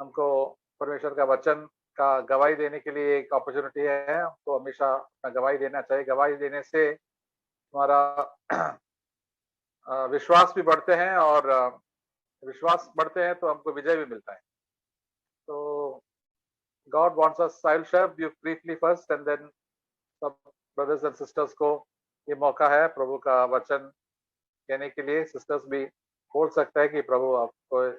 हमको परमेश्वर का वचन का गवाही देने के लिए एक अपॉर्चुनिटी है। हमको हमेशा अपना गवाही देना चाहिए। गवाही देने से हमारा विश्वास भी बढ़ते हैं और विश्वास बढ़ते हैं तो हमको विजय भी मिलता है। तो God wants us, I'll share you briefly first and then सब brothers and sisters को ये मौका है प्रभु का वचन कहने के लिए। सिस्टर्स भी बोल सकता है कि प्रभु आपको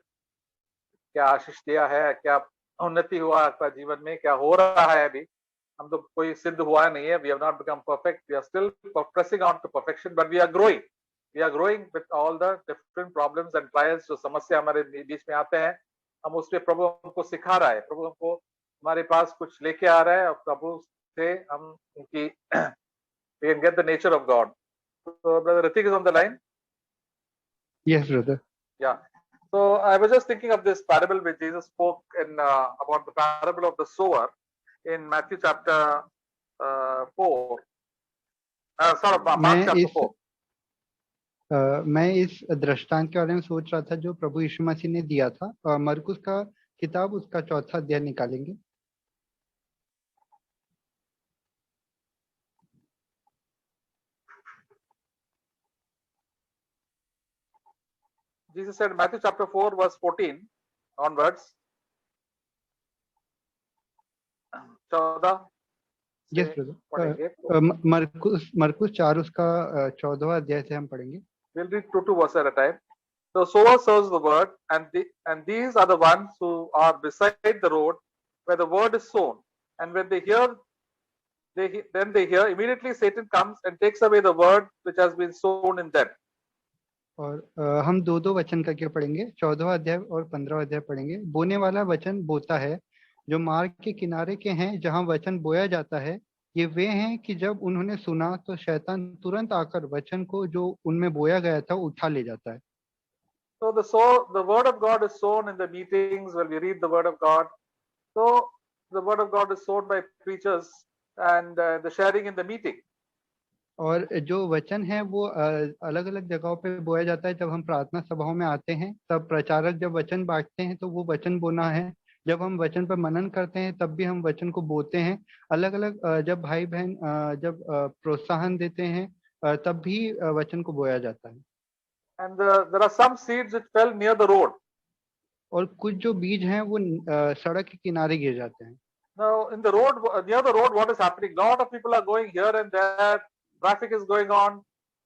क्या आशीष दिया है, क्या उन्नति हुआ आपका जीवन में, क्या हो रहा है। अभी हम तो कोई सिद्ध हुआ नहीं है, we have not become perfect, we are still pressing on to perfection, but we are growing with all the different problems and trials. जो समस्या हमारे बीच में आते हैं, हम उसपे प्रभु हमको सिखा रहा है, प्रभु हमको हमारे पास कुछ लेके आ रहा है और प्रभु से हम उनकी we can get the nature of God. So brother Ritik is on the line. Yes, brother. Yeah. So I was just thinking of this parable which Jesus spoke in about the parable of the sower in Matthew chapter 4. Mark chapter 4. मैं इस दृष्टांत के बारे में सोच रहा था जो प्रभु यीशु मसीह ने दिया था। मरकुस का किताब उसका 4था अध्याय निकालेंगे। Jesus said Matthew chapter 4 verse 14 onwards. 14 Yes, brother. मरकुस 4 उसका 14वां अध्याय से हम पढ़ेंगे। We'll read 2 verses at a time. The sower sows the word, and these are the ones who are beside the road where the word is sown. And when they hear, immediately Satan comes and takes away the word which has been sown in them. और हम दो वचन करके पढ़ेंगे। 14वां अध्याय और 15वां अध्याय पढ़ेंगे। बोने वाला वचन बोता है जो मार्ग के किनारे के हैं, जहां वचन बोया जाता है। ये वे हैं कि जब उन्होंने सुना तो शैतान तुरंत आकर वचन को जो उनमें बोया गया था उठा ले जाता है। So the word of God is sown in the meetings when we read the word of God. So the word of God is sown by preachers and the sharing in the meeting. और जो वचन है वो अलग अलग जगहों पे बोया जाता है। जब हम प्रार्थना सभाओं में आते हैं तब प्रचारक जब वचन बांटते हैं तो वो वचन बोना है। जब हम वचन पर मनन करते हैं तब भी हम वचन को बोते हैं। अलग अलग जब भाई बहन जब प्रोत्साहन देते हैं तब भी वचन को बोया जाता है। And there are some seeds which fell near the road. और कुछ जो बीज हैं वो सड़क के किनारे गिर जाते हैं। Now in the road, near the road, what is happening? Lot of people are going here and there. Traffic is going on.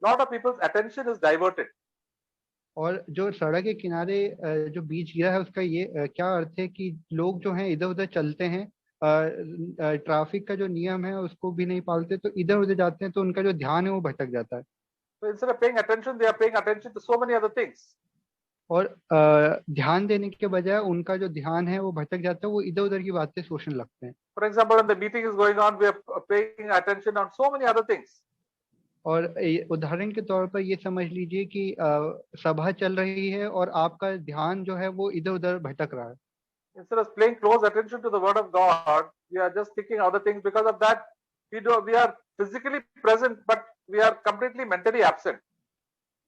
Lot of people's attention is diverted. और जो सड़क के किनारे जो बीज गिरा है उसका ये क्या अर्थ है कि लोग जो हैं इधर उधर चलते हैं, ट्रैफिक का जो नियम है उसको भी नहीं पालते, तो इधर उधर जाते हैं तो उनका जो ध्यान है वो भटक जाता है। So instead of paying attention, they are paying attention to so many other things. और ध्यान देने के बजाय उनका जो ध्यान है वो भटक जाता है, वो इधर उधर की बातें सोचने लगते हैं। For example, when the meeting is going on, we are paying attention on so many other things. और उदाहरण के तौर पर ये समझ लीजिए कि सभा चल रही है और आपका ध्यान जो है वो इधर उधर भटक रहा है। Instead of paying close attention to the word of God, we are just thinking other things. Because of that, we are physically present, but we are completely mentally absent.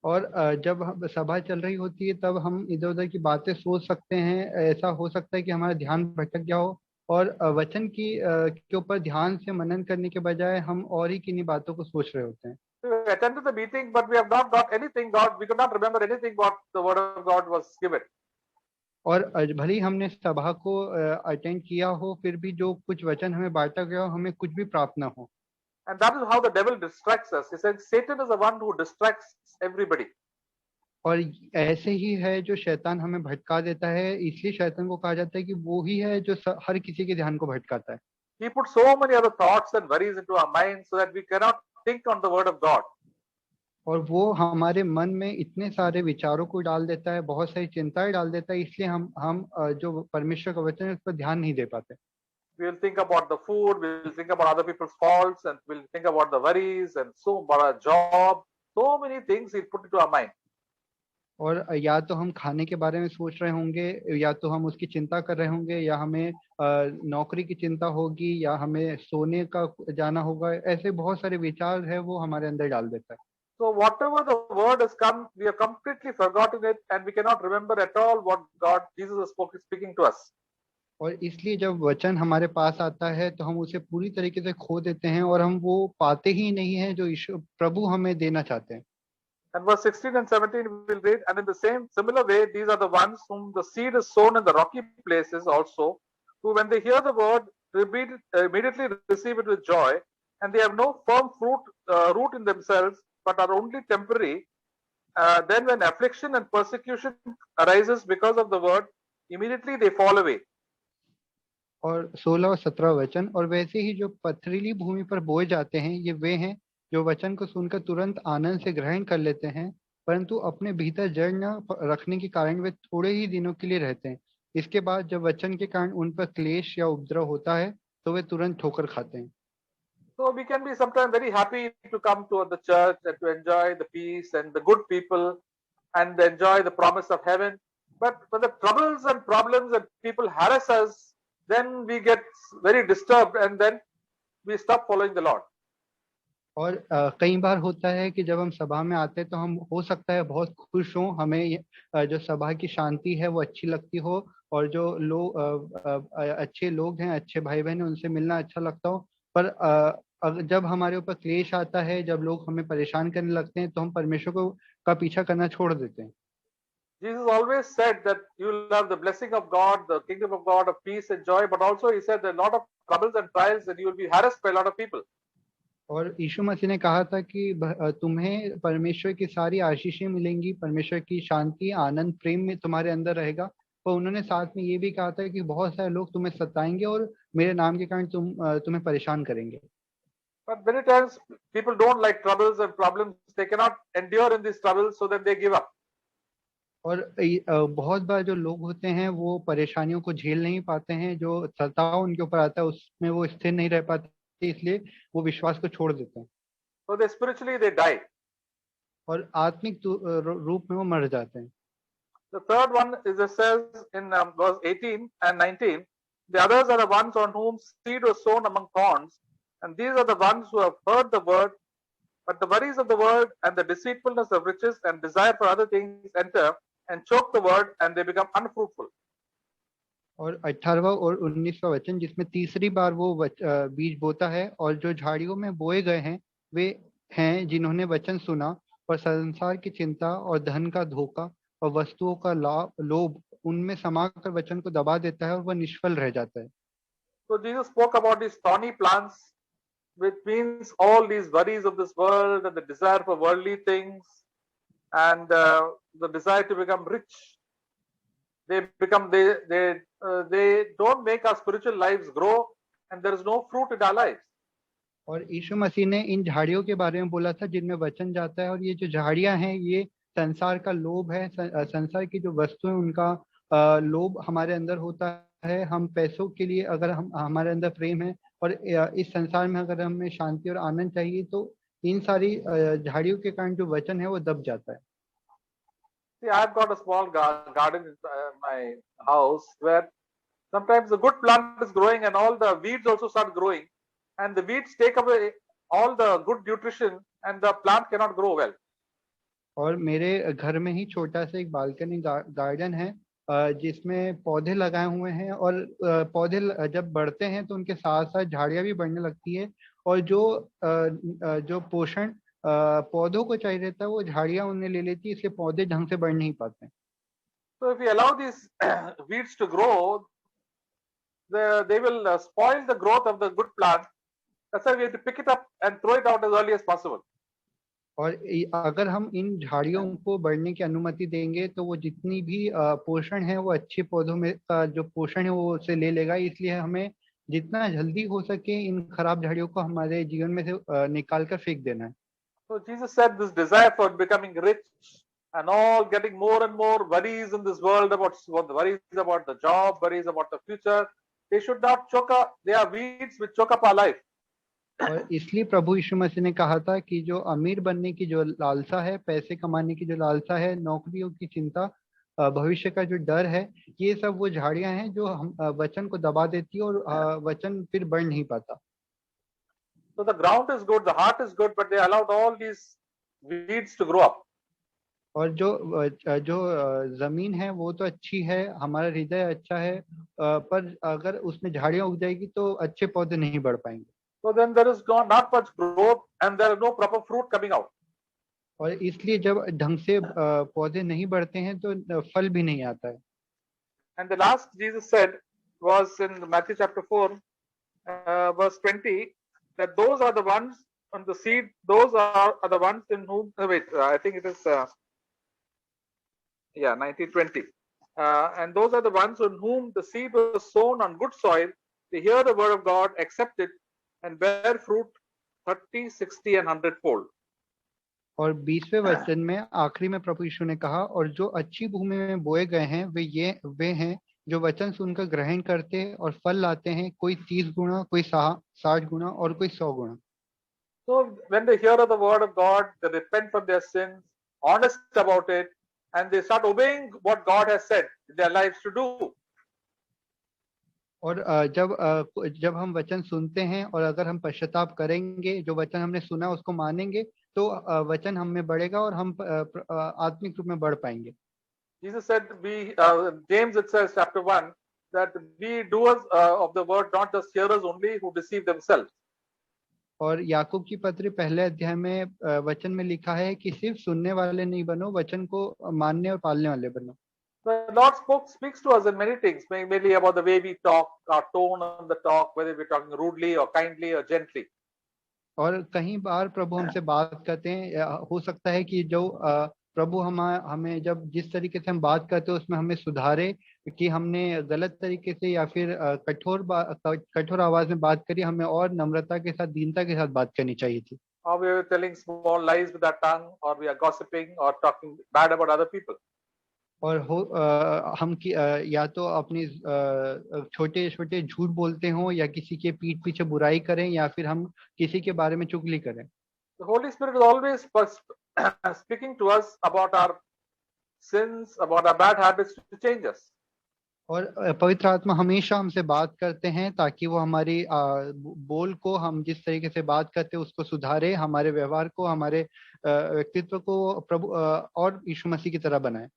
और जब सभा चल रही होती है तब हम इधर उधर की बातें सोच सकते हैं। ऐसा हो सकता है कि हमारा ध्यान भटक गया हो और वचन की के ऊपर ध्यान से मनन करने के बजाय हम और ही किन्हीं बातों को सोच रहे होते हैं। We attended the meeting, but we have not got anything. We could not remember anything what the word of God was given. और भले ही हमने सभा को अटेंड किया हो, फिर भी जो कुछ वचन हमें बांटा गया हो हमें कुछ भी प्राप्त ना हो। And that is how the devil distracts us. He says Satan is the one who distracts everybody. और ऐसे ही है जो शैतान हमें भटका देता है। इसलिए शैतान को कहा जाता है कि वो ही है जो हर किसी के ध्यान को भटकाता है। He puts so many other thoughts and worries into our minds so that we cannot think on the word of God. और वो हमारे मन में इतने सारे विचारों को डाल देता है, बहुत सारी चिंताएं डाल देता है, इसलिए हम जो परमेश्वर का वचन है उस पर ध्यान नहीं दे पाते। We will think about the food, we will think about other people's faults, and we will think about the worries and so about our job. So many things he put into our mind. और या तो हम खाने के बारे में सोच रहे होंगे, या तो हम उसकी चिंता कर रहे होंगे, या हमें नौकरी की चिंता होगी, या हमें सोने का जाना होगा। ऐसे बहुत सारे विचार है वो हमारे अंदर डाल देता है। So whatever the word has come, we have completely forgotten it, and we cannot remember at all what God, Jesus is speaking to us. और इसलिए जब वचन हमारे पास आता है तो हम उसे पूरी तरीके से खो देते हैं और हम वो पाते ही नहीं है जो ईश्वर प्रभु हमें देना चाहते हैं। And verse 16 and 17 we will read, and in the same similar way, these are the ones whom the seed is sown in the rocky places also, who when they hear the word, immediately receive it with joy, and they have no firm root in themselves, but are only temporary. Then when affliction and persecution arises because of the word, immediately they fall away. और 16 और 17 वचन, और वैसे ही जो पथरीली भूमि पर बोए जाते हैं ये वे हैं जो वचन को सुनकर तुरंत आनंद से ग्रहण कर लेते हैं, परंतु अपने भीतर जड़ न रखने के कारण वे थोड़े ही दिनों के लिए रहते हैं। इसके बाद जब वचन के कारण उन पर क्लेश या उपद्रव होता है तो वे तुरंत ठोकर खाते हैं। So we can be sometimes very happy to come to the church and to enjoy the peace and the good people and enjoy the promise of heaven. But when the troubles and problems and people harass us, then we get very disturbed and then we stop following the Lord. और कई बार होता है कि जब हम सभा में आते हैं तो हम हो सकता है बहुत खुश हों, हमें जो सभा की शांति है वो अच्छी लगती हो, और जो लोग अच्छे लोग हैं, अच्छे भाई बहन हैं, उनसे मिलना अच्छा लगता हो। पर जब हमारे ऊपर क्लेश आता है, जब लोग हमें परेशान करने लगते हैं तो हम परमेश्वर को का पीछा करना छोड़ देते हैं। Jesus always said that you will have the blessing of God, the kingdom of God, of peace and joy. But also he said there are a lot of troubles and trials and you will be harassed by a lot of people. और यीशु मसीह ने कहा था कि तुम्हें परमेश्वर की सारी आशीषें मिलेंगी, परमेश्वर की शांति, आनंद, प्रेम में तुम्हारे अंदर रहेगा। पर उन्होंने साथ में ये भी कहा था कि बहुत सारे लोग तुम्हें सताएंगे और मेरे नाम के कारण तुम्हें परेशान करेंगे। But many times people don't like troubles and problems. They cannot endure in these troubles, so then they give up. और बहुत बार जो लोग होते हैं वो परेशानियों को झेल नहीं पाते हैं, जो सताव उनके ऊपर आता है उसमें वो स्थिर नहीं रह पाते, इसलिए वो विश्वास को छोड़ देते हैं So they spiritually they die. और आत्मिक रूप में वो मर जाते हैं। The third one is it says in verse 18 and 19, the others are the ones on whom seed was sown among thorns, and these are the ones who have heard the word, but the worries of the world and the deceitfulness of riches and desire for other things enter and choke the word, and they become unfruitful. और 18वां और 19वां वचन, जिसमें तीसरी बार वो बीज बोता है और जो झाड़ियों में बोए गए हैं वे हैं जिन्होंने वचन सुना और संसार की चिंता और धन का धोखा और वस्तुओं का लोभ उनमें समाकर वचन को दबा देता है और वह निष्फल रह जाता है। So Jesus spoke about these thorny plants, which means all these worries of this world and the desire for worldly things and the desire to become rich. They don't make our spiritual lives grow, and there is no fruit in our lives. और यीशु मसीह ने इन झाड़ियों के बारे में बोला था जिनमें वचन जाता है, और ये जो झाड़ियां हैं ये संसार का लोभ है, संसार की जो वस्तु है उनका लोभ हमारे अंदर होता है। हम पैसों के लिए अगर हम हमारे अंदर प्रेम है और इस संसार में अगर हमें शांति और आनंद चाहिए तो इन सारी झाड़ियों के कारण जो वचन है वो दब जाता है। See, I've got a small garden in my house where sometimes the good plant is growing and all the weeds also start growing, and the weeds take away all the good nutrition and the plant cannot grow well. और मेरे घर में ही छोटा सा एक balcony garden है जिसमें पौधे लगाए हुए हैं, और पौधे जब बढ़ते हैं तो उनके साथ साथ झाड़ियां भी बढ़ने लगती है, और जो पोषण पौधों को चाहिए रहता है वो झाड़ियां उन्हें ले लेती है, इसलिए पौधे ढंग से बढ़ नहीं पाते हैं। So if we allow these weeds to grow, they will spoil the growth of the good plant. That's why we have to pick it up and throw it out as early as possible. और अगर हम इन झाड़ियों को बढ़ने की अनुमति देंगे तो वो जितनी भी पोषण है वो अच्छे पौधों में का जो पोषण है वो उसे ले लेगा, इसलिए हमें जितना जल्दी हो सके इन खराब झाड़ियों को हमारे जीवन में से निकाल कर फेंक देना है। So Jesus said this desire for becoming rich and all getting more and more worries in this world about worries about the job, worries about the future, they should not choke up. They are weeds which choke up our life. और इसलिए प्रभु यीशु मसीह ने कहा था कि जो अमीर बनने की जो लालसा है, पैसे कमाने की जो लालसा है, नौकरियों की चिंता, भविष्य का जो डर है, ये सब वो झाड़ियां हैं जो हम वचन को दबा देती है और वचन फिर बढ़ नहीं पाता। So the ground is good, the heart is good, but they allowed all these weeds to grow up. और जो जमीन है वो तो अच्छी है, हमारा हृदय अच्छा है, पर अगर उसमें झाड़ियां उग जाएगी तो अच्छे पौधे नहीं बढ़ पाएंगे। So then there is not much growth and there is no proper fruit coming out. और इसलिए जब ढंग से पौधे नहीं बढ़ते हैं तो फल भी नहीं आता है। And the last Jesus said was in Matthew chapter 4, verse 20, that those are the ones on the seed, those are the ones in whom, I think it is, 1920. And those are the ones on whom the seed was sown on good soil. They hear the word of God, accept it, and bear fruit 30, 60, and 100-fold. और 20वें वचन में आखिरी में प्रभु यीशु ने कहा, और जो अच्छी भूमि में बोए गए हैं वे हैं जो वचन सुनकर ग्रहण करते और फल लाते हैं, कोई 30 गुना, कोई 60 गुना और कोई 100 गुना। So when they hear of the word of God, they repent from their sins, honest about it, and they start obeying what God has said in their lives to do. और जब हम वचन सुनते हैं और अगर हम पश्चाताप करेंगे, जो वचन हमने सुना उसको मानेंगे, तो वचन हम में बढ़ेगा और हम आत्मिक रूप में बढ़ पाएंगे। Jesus said, James it says chapter 1, that we doers of the word, not just hearers only who deceive themselves. और याकूब की पत्री पहले अध्याय में वचन में लिखा है कि सिर्फ सुनने वाले नहीं बनो, वचन को मानने और पालने वाले बनो। The Lord speaks to us in many things, mainly about the way we talk, our tone on the talk, whether we're talking rudely or kindly or gently. और कई बार प्रभु हमसे बात करते हैं, हो सकता है कि जो प्रभु हमें जब जिस तरीके से हम बात करते हैं उसमें हमें सुधारे कि हमने गलत तरीके से या फिर कठोर आवाज में बात करी, हमें और नम्रता के साथ, दीनता के साथ बात करनी चाहिए थी। Or we are telling small lies with our tongue, or we are gossiping or talking bad about other people. और हम या तो अपनी छोटे छोटे झूठ बोलते हों या किसी के पीठ पीछे बुराई करें या फिर हम किसी के बारे में चुगली करें। The Holy Spirit is always speaking to us about our sins, about our bad habits to change us. और पवित्र आत्मा हमेशा हमसे बात करते हैं ताकि वो हमारी बोल को, हम जिस तरीके से बात करते हैं उसको सुधारे, हमारे व्यवहार को, हमारे व्यक्तित्व को प्रभु और यीशु मसीह की तरह बनाए।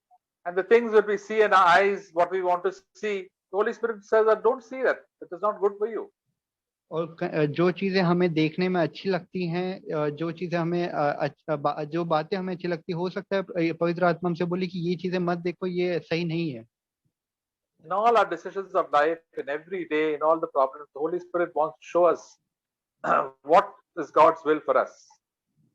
And the things that we see in our eyes, what we want to see, the Holy Spirit says that don't see that. It is not good for you. और जो चीजें हमें देखने में अच्छी लगती हैं, जो चीजें हमें जो बातें हमें अच्छी लगती, हो सकता है पवित्र आत्मा हमसे बोले कि ये चीजें मत देखो, ये सही नहीं है। In all our decisions of life, in every day, in all the problems, the Holy Spirit wants to show us what is God's will for us.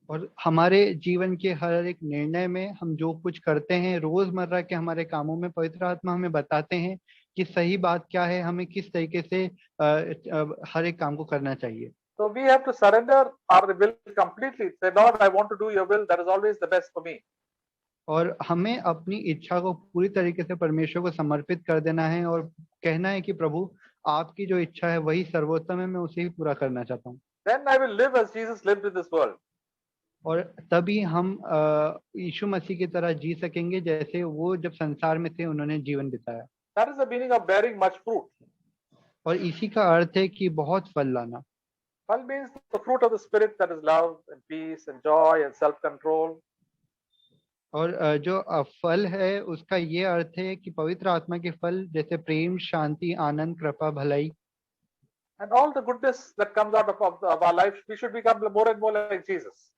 और हमारे जीवन के हर एक निर्णय में, हम जो कुछ करते हैं रोजमर्रा के हमारे कामों में, पवित्र आत्मा हमें बताते हैं कि सही बात क्या है, हमें किस तरीके से हर एक काम को करना चाहिए। So we have to surrender our will completely. Say, Lord, I want to do your will. That is always the best for me. और हमें अपनी इच्छा को पूरी तरीके से परमेश्वर को समर्पित कर देना है और कहना है कि प्रभु, आपकी जो इच्छा है वही सर्वोत्तम है, मैं उसे ही पूरा करना चाहता हूँ। Then I will live as Jesus lived in this world. और तभी हम यीशु मसीह की तरह जी सकेंगे जैसे वो जब संसार में थे उन्होंने जीवन बिताया। That is the meaning of bearing much fruit. और इसी का अर्थ है कि बहुत फल लाना। Fal means the fruit of the Spirit, that is love and peace and joy and self-control. और जो फल है उसका ये अर्थ है कि पवित्र आत्मा के फल जैसे प्रेम, शांति, आनंद, कृपा, भलाई, And all the goodness that comes out of our life, we should become more and more like Jesus.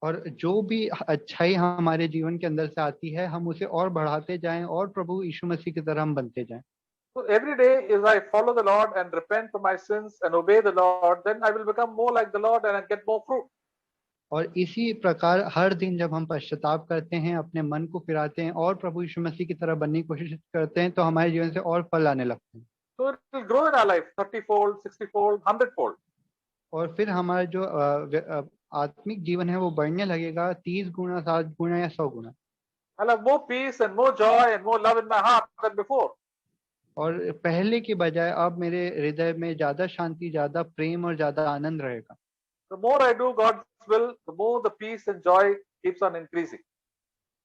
और जो भी अच्छाई हमारे जीवन के अंदर से आती है हम उसे और बढ़ाते जाएं और प्रभु यीशु मसीह की तरह हम बनते जाएं। So every day, if I follow the Lord and repent for my sins and obey the Lord, then I will become more like the Lord and I get more fruit. और इसी प्रकार हर दिन जब हम पश्चाताप करते हैं, अपने मन को फिराते हैं और प्रभु यीशु मसीह की तरह बनने की कोशिश करते हैं, तो हमारे जीवन से और फल आने लगते हैं। So it will grow in our life 30-fold, 60-fold, 100-fold. और फिर हमारा जो आत्मिक जीवन है वो बढ़ने लगेगा 30 गुना, 60 गुना या 100 गुना। I'll have more peace and more joy and more love in my heart than before. और पहले की बजाय अब मेरे हृदय में ज्यादा शांति, ज्यादा प्रेम और ज्यादा आनंद रहेगा। The more I do God's will, the more the peace and joy keeps on increasing.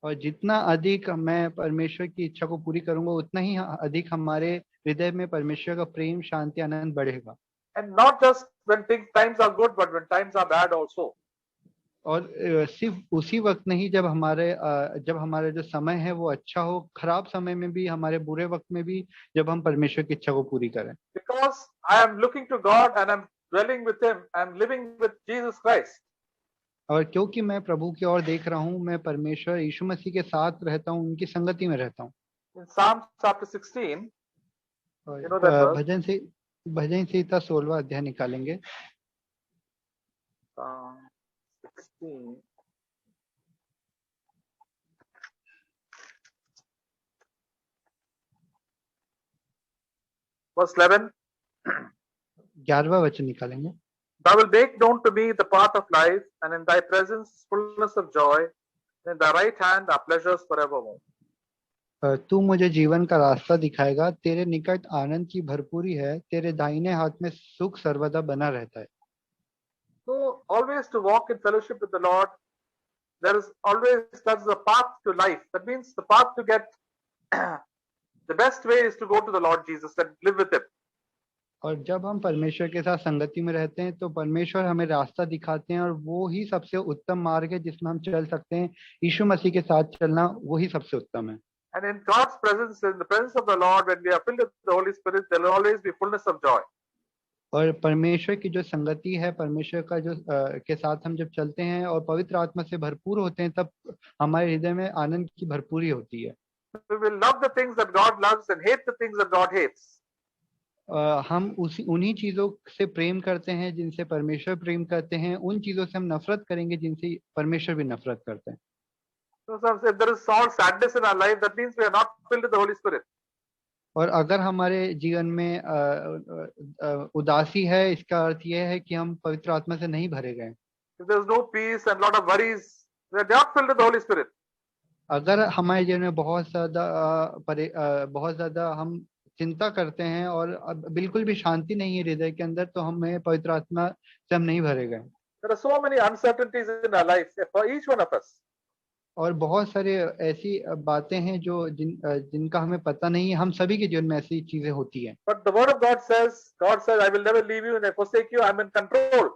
और जितना अधिक मैं परमेश्वर की इच्छा को पूरी करूंगा उतना ही अधिक हमारे हृदय में परमेश्वर का प्रेम, शांति, आनंद बढ़ेगा। And not just when times are good, but when times are bad also. और सिर्फ उसी वक्त नहीं, जब हमारे जो समय है वो अच्छा हो, खराब समय में भी, हमारे बुरे वक्त में भी, जब हम परमेश्वर की इच्छा को पूरी करें। Because I am looking to God and I'm dwelling with Him, I'm living with Jesus Christ. और क्योंकि मैं प्रभु की ओर देख रहा हूँ, मैं परमेश्वर यीशु मसीह के साथ रहता हूँ, उनकी संगति में रहता हूँ। In Psalm chapter 16, और you know that verse? भजन संहिता 16वां अध्याय निकालेंगे। Psalm 16. Verse 11. 11वां वचन निकालेंगे। Thou will make known to me the path of life, and in thy presence is fullness of joy, and in thy right hand are pleasures forevermore. तू मुझे जीवन का रास्ता दिखाएगा, तेरे निकट आनंद की भरपूरी है, तेरे दाहिने हाथ में सुख सर्वदा बना रहता है। So always to walk in fellowship with the Lord, that's the path to life. That means the path to get the best way is to go to the Lord Jesus and live with Him. और जब हम परमेश्वर के साथ संगति में रहते हैं तो परमेश्वर हमें रास्ता दिखाते हैं, और वो ही सबसे उत्तम मार्ग है जिसमें हम चल सकते हैं। यीशु मसीह के साथ चलना वही सबसे उत्तम है। And in God's presence, in the presence of the Lord, when we are filled with the Holy Spirit, there will always be fullness of joy. और परमेश्वर की जो संगति है, परमेश्वर का जो के साथ हम जब चलते हैं और पवित्र आत्मा से भरपूर होते हैं, तब हमारे हृदय में आनंद की भरपूरी होती है। We will love the things that God loves and hate the things that God hates. हम उन्हीं चीजों से प्रेम करते हैं जिनसे परमेश्वर प्रेम करते हैं, उन चीजों से हम नफरत करेंगे जिनसे परमेश्वर भी नफरत करते हैं। So if there is all sadness in our life, that means we are not filled with the Holy Spirit. और अगर हमारे जीवन में उदासी है, इसका अर्थ यह है कि हम पवित्र आत्मा से नहीं भरे गए। If there is no peace and lot of worries, we are not filled with the Holy Spirit. अगर हमारे जीवन में बहुत ज्यादा हम चिंता करते हैं और अब बिल्कुल भी शांति नहीं है हृदय के अंदर, तो हमें पवित्र आत्मा से हम नहीं भरे गए। There are so many uncertainties in our life for each one of us. और बहुत सारे ऐसी बातें हैं जिनका हमें पता नहीं है, हम सभी के जीवन में ऐसी चीजें होती हैं। But the word of God says, I will never leave you and forsake you. I'm in control.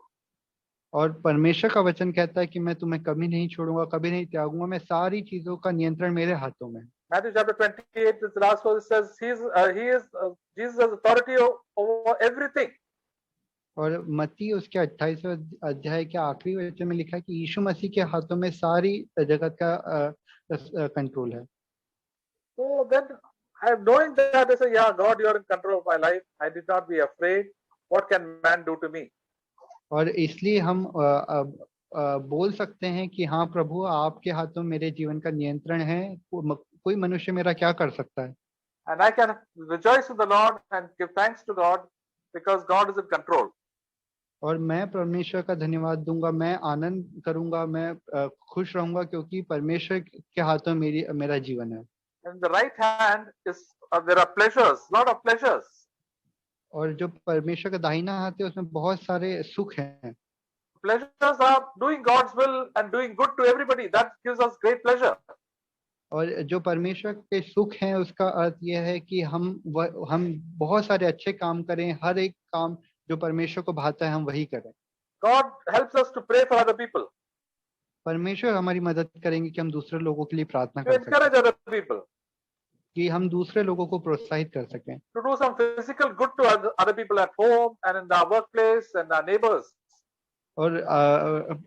और परमेश्वर का वचन कहता है कि मैं तुम्हें कभी नहीं छोड़ूंगा, कभी नहीं त्यागूंगा, मैं सारी चीजों का नियंत्रण मेरे हाथों में। Matthew chapter 28, this last verse says, Jesus has authority over everything. और मत्ती उसके 28वें अध्याय के आखिरी वचन में लिखा है कि यीशु मसीह के हाथों में सारी जगत का कंट्रोल है। So then I am knowing that I say, yeah, God, you are in control of my life. I did not be afraid. What can man do to me? और इसलिए हम बोल सकते हैं कि हाँ प्रभु, आपके हाथों में मेरे जीवन का नियंत्रण है, कोई मनुष्य मेरा क्या कर सकता है। And I can rejoice in the Lord and give thanks to God because God is in control. और मैं परमेश्वर का धन्यवाद दूंगा, मैं आनंद करूंगा, मैं खुश रहूंगा क्योंकि परमेश्वर के हाथों में मेरा जीवन है। In the right hand is there are pleasures, lot of pleasures. और जो परमेश्वर का दाहिना हाथ है उसमें बहुत सारे सुख हैं। Pleasures are doing God's will and doing good to everybody. That gives us great pleasure. और जो परमेश्वर के सुख हैं उसका अर्थ यह है कि हम बहुत सारे अच्छे काम करें, हर एक काम जो परमेश्वर को भाता है हम वही करें। God helps us to pray for other people. परमेश्वर हमारी मदद करेंगे कि हम दूसरे लोगों के लिए प्रार्थना To कर सकें, encourage other people. कि हम दूसरे लोगों को प्रोत्साहित कर सकें। To do some physical good to other people at home and in our workplace and our neighbors. और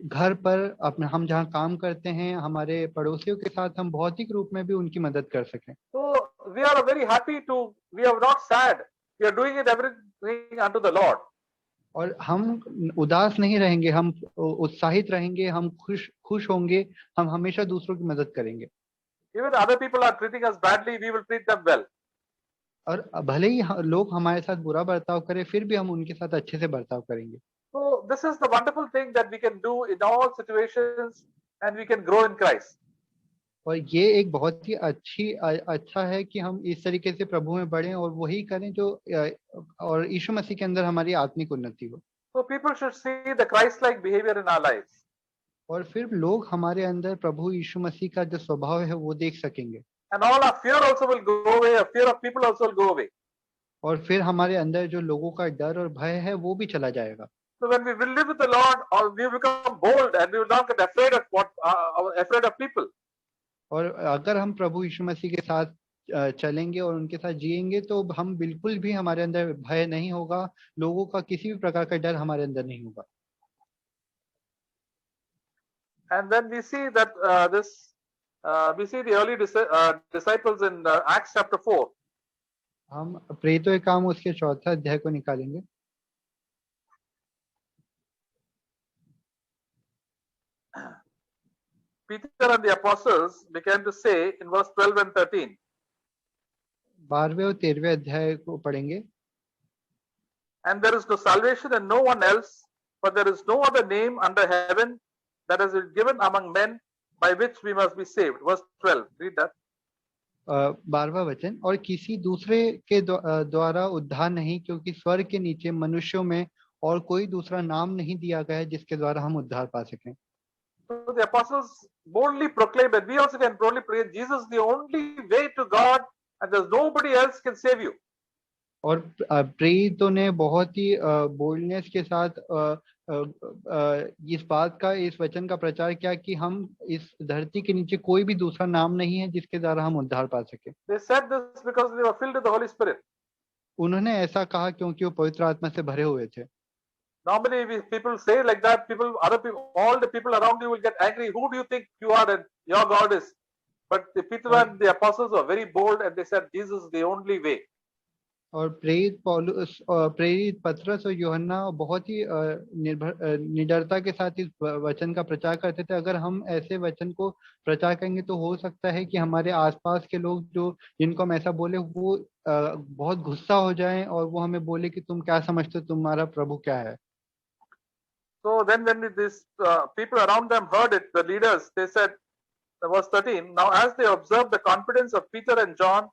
घर पर अपने हम जहाँ काम करते हैं, हमारे पड़ोसियों के साथ हम भौतिक रूप में भी उनकी मदद कर सकें। So we are very happy we are not sad. We are doing it everything unto the Lord. और हम उदास नहीं रहेंगे, हम उत्साहित रहेंगे, हम खुश होंगे, हम हमेशा दूसरों की मदद करेंगे। Even other people are treating us badly, we will treat them well. और भले ही लोग हमारे साथ बुरा बर्ताव करें, फिर भी हम उनके साथ अच्छे से बर्ताव करेंगे। So this is the wonderful thing that we can do in all situations and we can grow in Christ. और ये एक बहुत ही अच्छा है कि हम इस तरीके से प्रभु में बढ़ें और वही करें जो और यीशु मसीह के अंदर हमारी आत्मिक उन्नति हो। So people should see the Christ-like behavior in our lives. और फिर लोग हमारे अंदर प्रभु यीशु मसीह का जो स्वभाव है वो देख सकेंगे। And all our fear also will go away. Our fear of people also will go away. और फिर हमारे अंदर जो लोगों का डर और भय है वो भी चला जाएगा। So when we will live with the Lord, or we become bold and we will not get afraid of afraid of people. और अगर हम प्रभु यीशु मसीह के साथ चलेंगे और उनके साथ जिएंगे तो हम बिल्कुल भी हमारे अंदर भय नहीं होगा, लोगों का किसी भी प्रकार का डर हमारे अंदर नहीं होगा। And then we see that we see the early disciples in Acts chapter 4. हम प्रेरितों के काम उसके 4 अध्याय को निकालेंगे। Peter and the apostles began to say in verse 12 and 13. 12वें और 13वें अध्याय को पढ़ेंगे। And there is no salvation in no one else, for there is no other name under heaven that has been given among men by which we must be saved. Verse 12. Read that. 12वां वचन, और किसी दूसरे के द्वारा उद्धार नहीं, क्योंकि स्वर्ग के नीचे मनुष्यों में और कोई दूसरा नाम नहीं दिया गया है जिसके द्वारा हम उद्धार पा सकें। So the apostles boldly proclaimed, and we also can boldly proclaim, Jesus is the only way to God, and there's nobody else can save you. और प्रेरितों ने बहुत ही बोल्डनेस के साथ इस बात का, इस वचन का प्रचार किया कि हम इस धरती के नीचे कोई भी दूसरा नाम नहीं है जिसके द्वारा हम उद्धार पा सके। They said this because they were filled with the Holy Spirit. उन्होंने ऐसा कहा क्योंकि वो पवित्र आत्मा से भरे हुए थे। Normally, people say like that. Other people, all the people around you will get angry. Who do you think you are and your God is? But the Peter and the apostles were very bold, and they said, Jesus is the only way. और प्रेरित पतरस और यूहन्ना बहुत ही निडरता के साथ इस वचन का प्रचार करते थे। अगर हम ऐसे वचन को प्रचार करेंगे तो हो सकता है कि हमारे आसपास के लोग जो जिनको हम ऐसा बोले वो बहुत गुस्सा हो जाएं और वो हमें बोले कि तुम क्या समझते हो, तुम्हारा प्रभु क्या है। So then when these people around them heard it, the leaders, they said, verse 13, now as they observed the confidence of Peter and John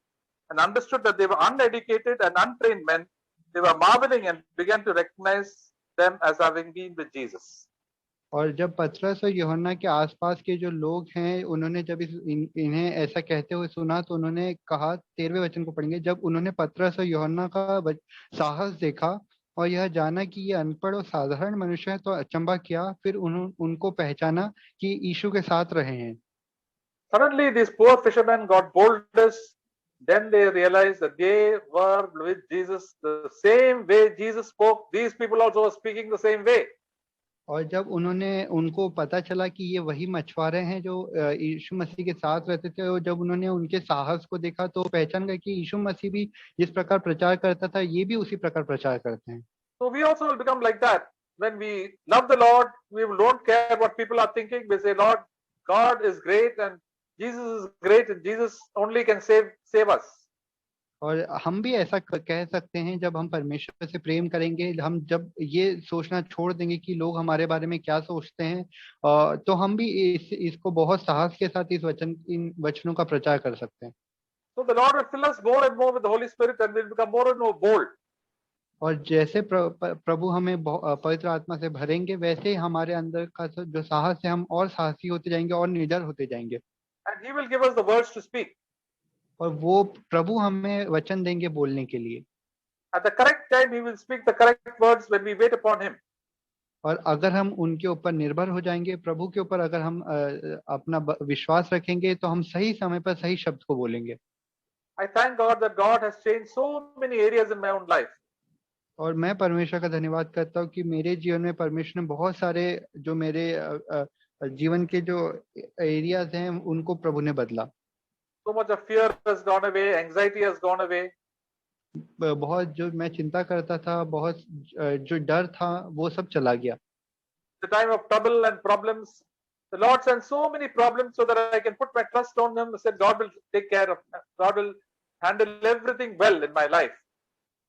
and understood that they were uneducated and untrained men, they were marveling and began to recognize them as having been with Jesus. और जब पतरस और यूहन्ना के आसपास के जो लोग हैं उन्होंने जब इन्हें ऐसा कहते हुए सुना तो उन्होंने कहा, 13वें वचन को पढ़ेंगे, जब उन्होंने पतरस और यूहन्ना का साहस देखा और यह जाना कि ये अनपढ़ और साधारण मनुष्य हैं तो अचंभा किया, फिर उनको पहचाना कि यीशु के साथ रहे हैं। Suddenly these poor fishermen got boldness. Then they realized that they were with Jesus the same way Jesus spoke. These people also were speaking the same way. और जब उनको पता चला कि ये वही मछुआरे हैं जो यीशु मसीह के साथ रहते थे, और जब उन्होंने उनके साहस को देखा तो पहचान गए कि यीशु मसीह भी जिस प्रकार प्रचार करता था ये भी उसी प्रकार प्रचार करते हैं। So we also will become like that. When we love the Lord, we don't care what people are thinking. We say, Lord, God is great and Jesus is great and Jesus only can save us. और हम भी ऐसा कह सकते हैं जब हम परमेश्वर से प्रेम करेंगे, हम जब ये सोचना छोड़ देंगे कि लोग हमारे बारे में क्या सोचते हैं, तो हम भी इसको बहुत साहस के साथ इन वचनों का प्रचार कर सकते हैं। So the Lord will fill us more and more with the Holy Spirit and we'll become more and more bold. और जैसे प्रभु हमें पवित्र आत्मा से भरेंगे वैसे हमारे अंदर का जो साहस है हम और साहसी होते जाएंगे और निडर होते जाएंगे। And He will give us the words to speak. और वो प्रभु हमें वचन देंगे बोलने के लिए। At the correct time, He will speak the correct words when we wait upon Him. और अगर हम उनके ऊपर निर्भर हो जाएंगे, प्रभु के ऊपर अगर हम अपना विश्वास रखेंगे तो हम सही समय पर सही शब्द को बोलेंगे। I thank God that God has changed so many areas in my own life. और मैं परमेश्वर का धन्यवाद करता हूँ कि मेरे जीवन में परमेश्वर ने बहुत सारे जो मेरे जीवन के जो एरियाज हैं उनको प्रभु ने बदला। So much of fear has gone away, anxiety has gone away. बहुत जो मैं चिंता करता था, बहुत जो डर था वो सब चला गया। The time of trouble and problems, the Lord sent so many problems so that I can put my trust on Him. I said, God will take care of me. God will handle everything well in my life.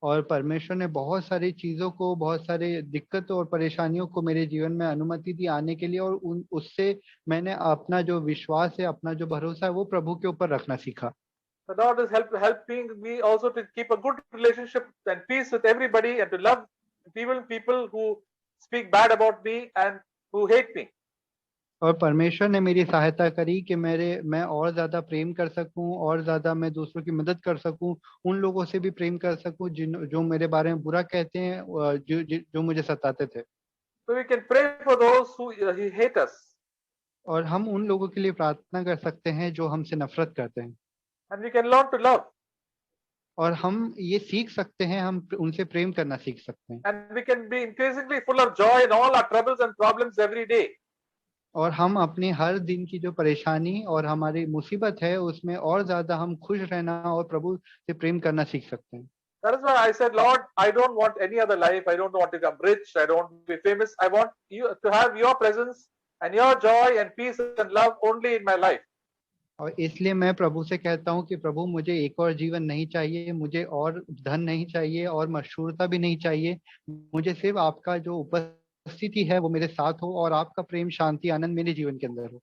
और परमेश्वर ने बहुत सारी चीजों को, बहुत सारे दिक्कतों और परेशानियों को मेरे जीवन में अनुमति दी आने के लिए, और उससे मैंने अपना जो विश्वास है, अपना जो भरोसा है वो प्रभु के ऊपर रखना सीखा। The Lord is helping me also to keep a good relationship and peace with everybody and to love people who speak bad about me and who hate me. और परमेश्वर ने मेरी सहायता करी कि मैं और ज्यादा प्रेम कर सकूं, और ज्यादा मैं दूसरों की मदद कर सकूं, उन लोगों से भी प्रेम कर सकूं जो मेरे बारे में बुरा कहते हैं, जो मुझे सताते थे। So we can pray for those who hate us, और हम उन लोगों के लिए प्रार्थना कर सकते हैं जो हमसे नफरत करते हैं, and we can learn to love, और हम ये सीख सकते हैं, हम उनसे प्रेम करना सीख सकते हैं, and we can be increasingly full of joy in all our troubles and problems every day. और हम अपनी हर दिन की जो परेशानी और हमारी मुसीबत है उसमें और ज्यादा हम खुश रहना और प्रभु से प्रेम करना सीख सकते हैं। That is why I said, Lord, I don't want any other life. I don't want to become rich. I don't want to be famous. I want you to have your presence and your joy and peace and love only in my life. और इसलिए मैं प्रभु से कहता हूँ कि प्रभु मुझे एक और जीवन नहीं चाहिए, मुझे और धन नहीं चाहिए और मशहूरता भी नहीं चाहिए, मुझे सिर्फ आपका जो उपस्थिति है वो मेरे साथ हो और आपका प्रेम शांति आनंद मेरे जीवन के अंदर हो।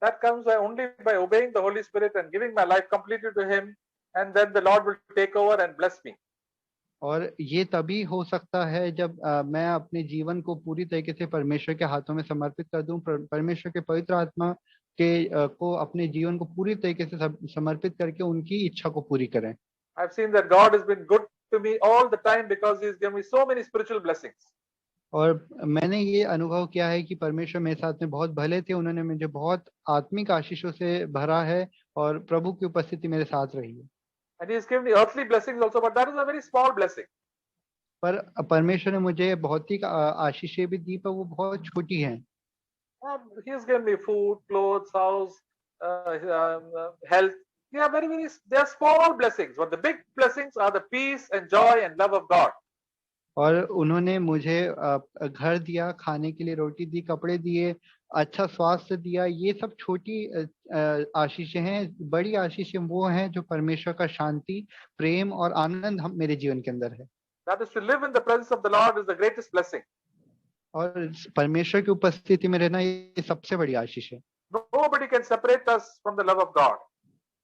That comes only by obeying the Holy Spirit and giving my life completely to Him, and then the Lord will take over and bless me. और ये तभी हो सकता है जब मैं अपने जीवन को पूरी तरीके से परमेश्वर के हाथों में समर्पित कर दूं, परमेश्वर के पवित्र आत्मा के को अपने जीवन को पूरी तरीके से समर्पित करके उनकी इच्छा को पूरी करें। I've seen that God has been good to me all the time because He's given me so many spiritual blessings. और मैंने ये अनुभव किया है कि परमेश्वर मेरे साथ में बहुत भले थे, उन्होंने मुझे बहुत आत्मिक आशीषों से भरा है और प्रभु की उपस्थिति मेरे साथ रही है। And He's given me earthly blessings also, but that is a very small blessing. पर परमेश्वर ने मुझे भौतिक आशीषें भी दी, पर वो बहुत छोटी हैं। He has given me food, clothes, house, health. They are they are small blessings, but the big blessings are the peace and joy and love of God. और उन्होंने मुझे घर दिया, खाने के लिए रोटी दी, कपड़े दिए, अच्छा स्वास्थ्य दिया, ये सब छोटी आशीषें हैं। बड़ी आशीषें वो हैं जो परमेश्वर का शांति, प्रेम और आनंद हम मेरे जीवन के अंदर है। That is to live in the presence of the Lord is the greatest blessing. और परमेश्वर की उपस्थिति में रहना ये सबसे बड़ी आशीष है। Nobody can separate us from the love of God.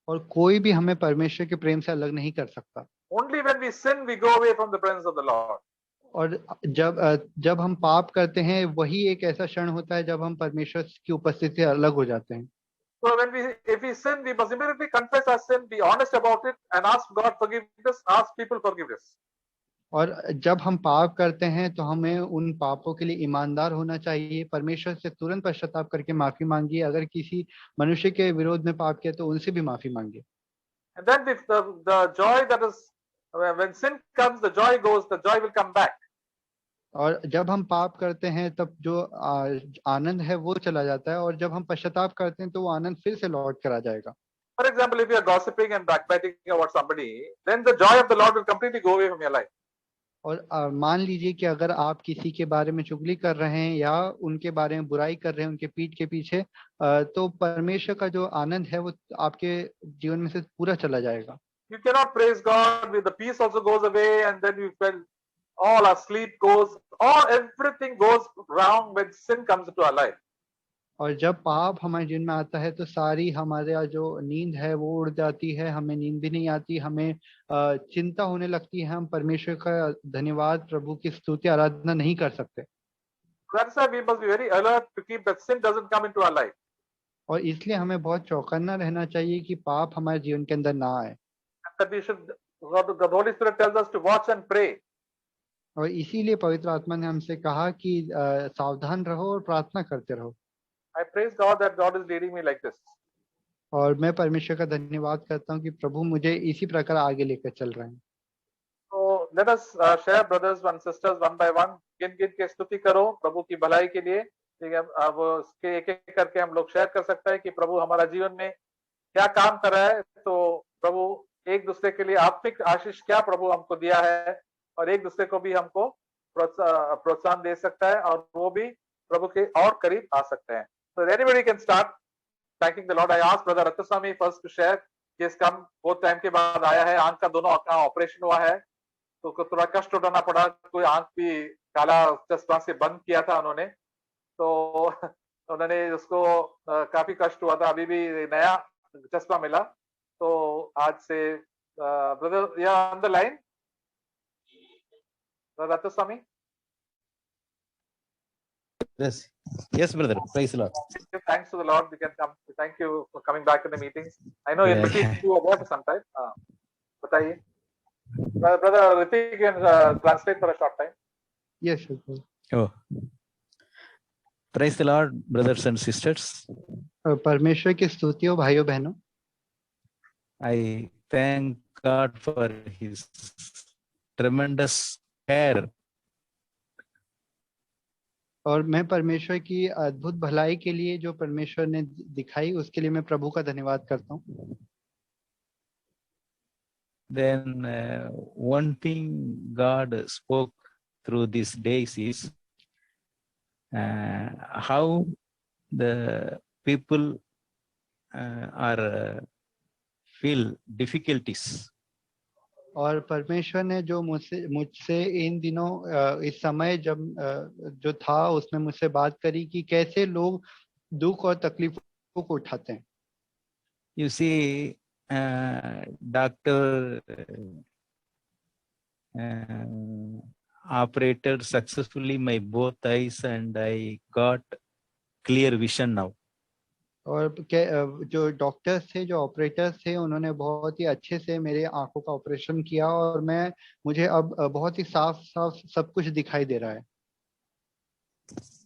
और कोई भी हमें परमेश्वर के प्रेम से अलग नहीं कर सकता। Only when we sin we go away from the presence of the Lord. और जब हम पाप करते हैं वही एक ऐसा क्षण होता है जब हम परमेश्वर की उपस्थिति से अलग हो जाते हैं। So if we sin, we must immediately confess our sin, be honest about it, and ask God forgiveness, ask people forgiveness. और जब हम पाप करते हैं तो हमें उन पापों के लिए ईमानदार होना चाहिए, परमेश्वर से तुरंत पश्चाताप करके माफी मांगिए। अगर किसी मनुष्य के विरोध में पाप किया तो उनसे भी माफी मांगिए। And then if the joy that is, when sin comes, the joy goes, the joy will come back. और जब हम पाप करते हैं तब जो आनंद है वो चला जाता है, और जब हम पश्चाताप करते हैं तो वो आनंद फिर से लौट कर आ जाएगा। For example, if you are gossiping and backbiting about somebody, then the joy of the Lord will completely go away from your life. और मान लीजिए कि अगर आप किसी के बारे में चुगली कर रहे हैं या उनके बारे में बुराई कर रहे हैं उनके पीठ के पीछे, तो परमेश्वर का जो आनंद है वो आपके जीवन में से पूरा चला जाएगा। You cannot praise God with the peace also goes away, and then you feel all our sleep goes, or everything goes wrong when sin comes into our life. और जब पाप हमारे जीवन में आता है तो सारी हमारे जो नींद है वो उड़ जाती है, हमें नींद भी नहीं आती, हमें चिंता होने लगती है, हम परमेश्वर का धन्यवाद, प्रभु की स्तुति आराधना नहीं कर सकते। That's why we must be very alert to keep that sin doesn't come into our life. और इसलिए हमें बहुत चौकन्ना रहना चाहिए कि पाप हमारे जीवन के अंदर ना आए। That we should, the Holy Spirit tells us to watch and pray. और इसीलिए पवित्र आत्मा ने हमसे कहा कि सावधान रहो और प्रार्थना करते रहो। I praise God that God is leading me like this. और मैं परमेश्वर का धन्यवाद करता हूँ कि प्रभु मुझे इसी प्रकार आगे लेकर चल रहे हैं। So let us share, brothers and sisters, one by one. गिन गिन के स्तुति करो प्रभु की भलाई के लिए। ठीक है, अब उसके एक एक करके हम लोग शेयर कर सकते हैं कि प्रभु हमारा जीवन में क्या काम कर रहा है। तो प्रभु एक दूसरे के लिए आत्मिक आशीष क्या प्रभु हमको दिया है, और एक दूसरे को भी हमको प्रोत्साहन दे सकता है, और वो भी प्रभु के और करीब आ सकते हैं। So anybody can start thanking the Lord. I asked Brother Rathaswamy first to share. He has come बहुत टाइम के बाद आया है, आंख का दोनों आंख का ऑपरेशन हुआ है तो थोड़ा कष्ट उठाना पड़ा, कोई आंख भी काला चश्मा से बंद किया था उन्होंने, तो उन्होंने उसको काफी कष्ट हुआ था, अभी भी नया चश्मा मिला। तो आज से ब्रदर या on the line Rathaswamy. Yes, brother. Praise the Lord. Thanks to the Lord, we can come. Thank you for coming back in the meetings. I know in between you were there for some time. बताइए. Brother Ritik can translate for a short time. Yes, sure. Oh. Praise the Lord, brothers and sisters. परमेश्वर की स्तुति हो भाइयों बहनों। I thank God for His tremendous care. और मैं परमेश्वर की अद्भुत भलाई के लिए जो परमेश्वर ने दिखाई उसके लिए मैं प्रभु का धन्यवाद करता हूँ। Then one thing God spoke through these days is how the people are feel difficulties. और परमेश्वर ने जो मुझसे इन दिनों इस समय जब जो था उसमें मुझसे बात करी कि कैसे लोग दुख और तकलीफों को उठाते हैं। You see, doctor operated successfully my both eyes and I got clear vision now. और जो डॉक्टर्स थे, जो ऑपरेटर्स थे, उन्होंने बहुत ही अच्छे से मेरे आंखों का ऑपरेशन किया और मुझे अब बहुत ही साफ साफ सब कुछ दिखाई दे रहा है।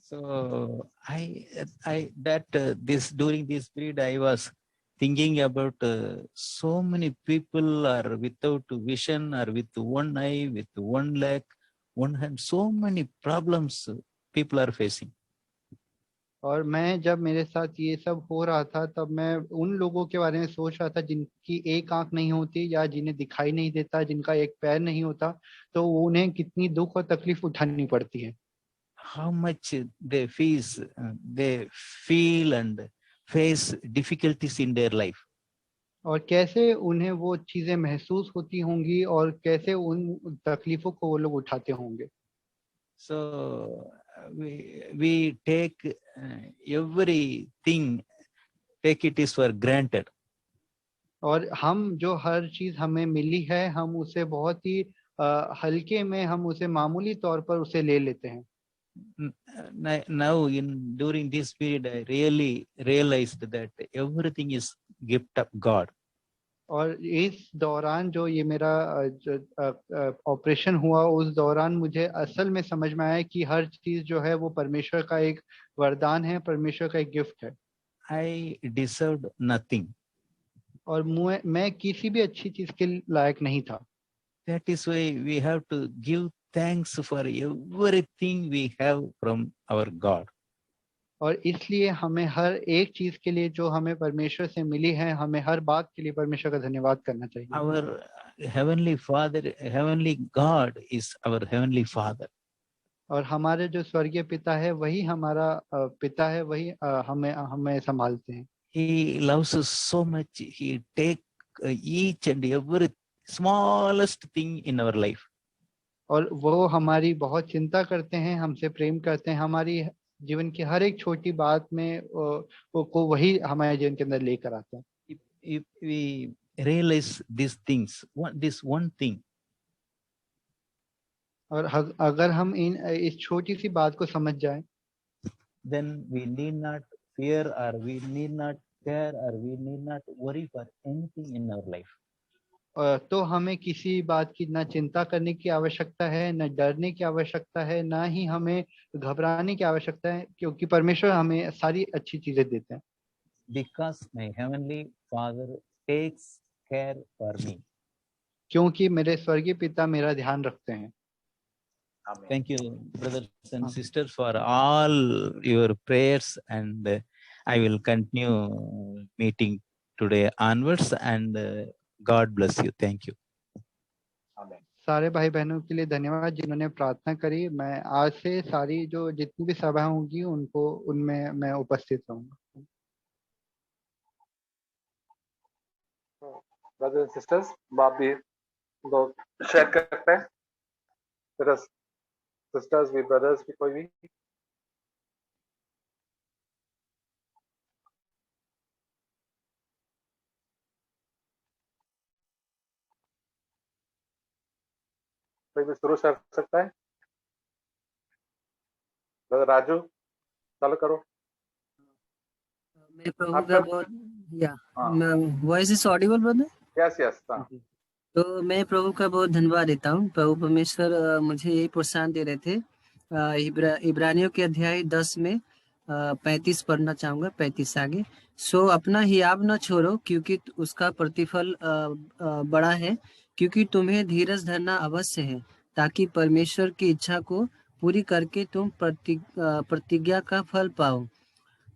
So during this period I was thinking about so many people are without vision or with one eye, with one leg, one hand, so many problems people are facing. और मैं जब मेरे साथ ये सब हो रहा था तब मैं उन लोगों के बारे में सोच रहा था जिनकी एक आंख नहीं होती या जिन्हें दिखाई नहीं देता, जिनका एक पैर नहीं होता, तो उन्हें कितनी दुख और तकलीफ उठानी पड़ती है। How much they feel and face difficulties in their life. और कैसे उन्हें वो चीजें महसूस होती होंगी और कैसे उन तकलीफों को वो लोग उठाते होंगे। So we take everything, take it is for granted. और हम जो हर चीज हमें मिली है हम उसे बहुत ही हल्के में, हम उसे मामूली तौर पर उसे ले लेते हैं। Now during this period I really realized that everything is gift of God. और इस दौरान जो ये मेरा ऑपरेशन हुआ उस दौरान मुझे असल में समझ में आया कि हर चीज जो है वो परमेश्वर का एक वरदान है, परमेश्वर का एक गिफ्ट है। I deserved nothing. और मैं किसी भी अच्छी चीज के लायक नहीं था। That is why we have to give thanks for everything we have from our God. और इसलिए हमें हर एक चीज के लिए जो हमें परमेश्वर से मिली है, हमें हर बात के लिए परमेश्वर का धन्यवाद करना चाहिए। Our heavenly Father, heavenly God is our heavenly Father. और हमारे जो स्वर्गीय पिता है वही हमारा पिता है, वही हमें संभालते हैं। He loves us so much. He take each and every smallest thing in our life. और वो हमारी बहुत चिंता करते हैं, हमसे प्रेम करते हैं, हमारी जीवन की हर एक छोटी बात में को वही हमारे जीवन के अंदर लेकर आते हैं। If we realize these things, this one thing, और अगर हम इस छोटी सी बात को समझ जाएं, then we need not fear or we need not care or we need not worry for anything in our life. तो हमें किसी बात की ना चिंता करने की आवश्यकता है, न डरने की आवश्यकता है, ना ही हमें घबराने की आवश्यकता है, क्योंकि परमेश्वर हमें सारी अच्छी चीजें देते हैं। Because my heavenly Father takes care for me. क्योंकि मेरे स्वर्गीय पिता मेरा ध्यान रखते हैं। Thank you, brothers and sisters, for all your prayers, and I will continue meeting today onwards, and God bless you. Thank you. सारे भाई बहनों के लिए धन्यवाद जिन्होंने प्रार्थना करी। मैं आज से सारी जो जितनी भी सभा होंगी उनमें मैं उपस्थित रहूंगा। ब्रदर्स एंड सिस्टर्स, आप भी दो शेयर कर सकते हैं, सिस्टर्स भी, ब्रदर्स भी, कोई भी। कोई भी शुरू कर सकता है। ब्रदर राजू, चालू करो। मैं प्रभु का बहुत voice is Audible brother? Yes yes. तो मैं प्रभु का बहुत धन्यवाद देता हूँ। प्रभु परमेश्वर मुझे यही प्रोत्साहन दे रहे थे इब्रानियों के अध्याय 10 में 35 पढ़ना चाहूंगा, 35 आगे। सो अपना हियाव न छोड़ो, क्योंकि उसका प्रतिफल बड़ा है, क्योंकि तुम्हें धीरज धरना अवश्य है, ताकि परमेश्वर की इच्छा को पूरी करके तुम प्रतिज्ञा का फल पाओ।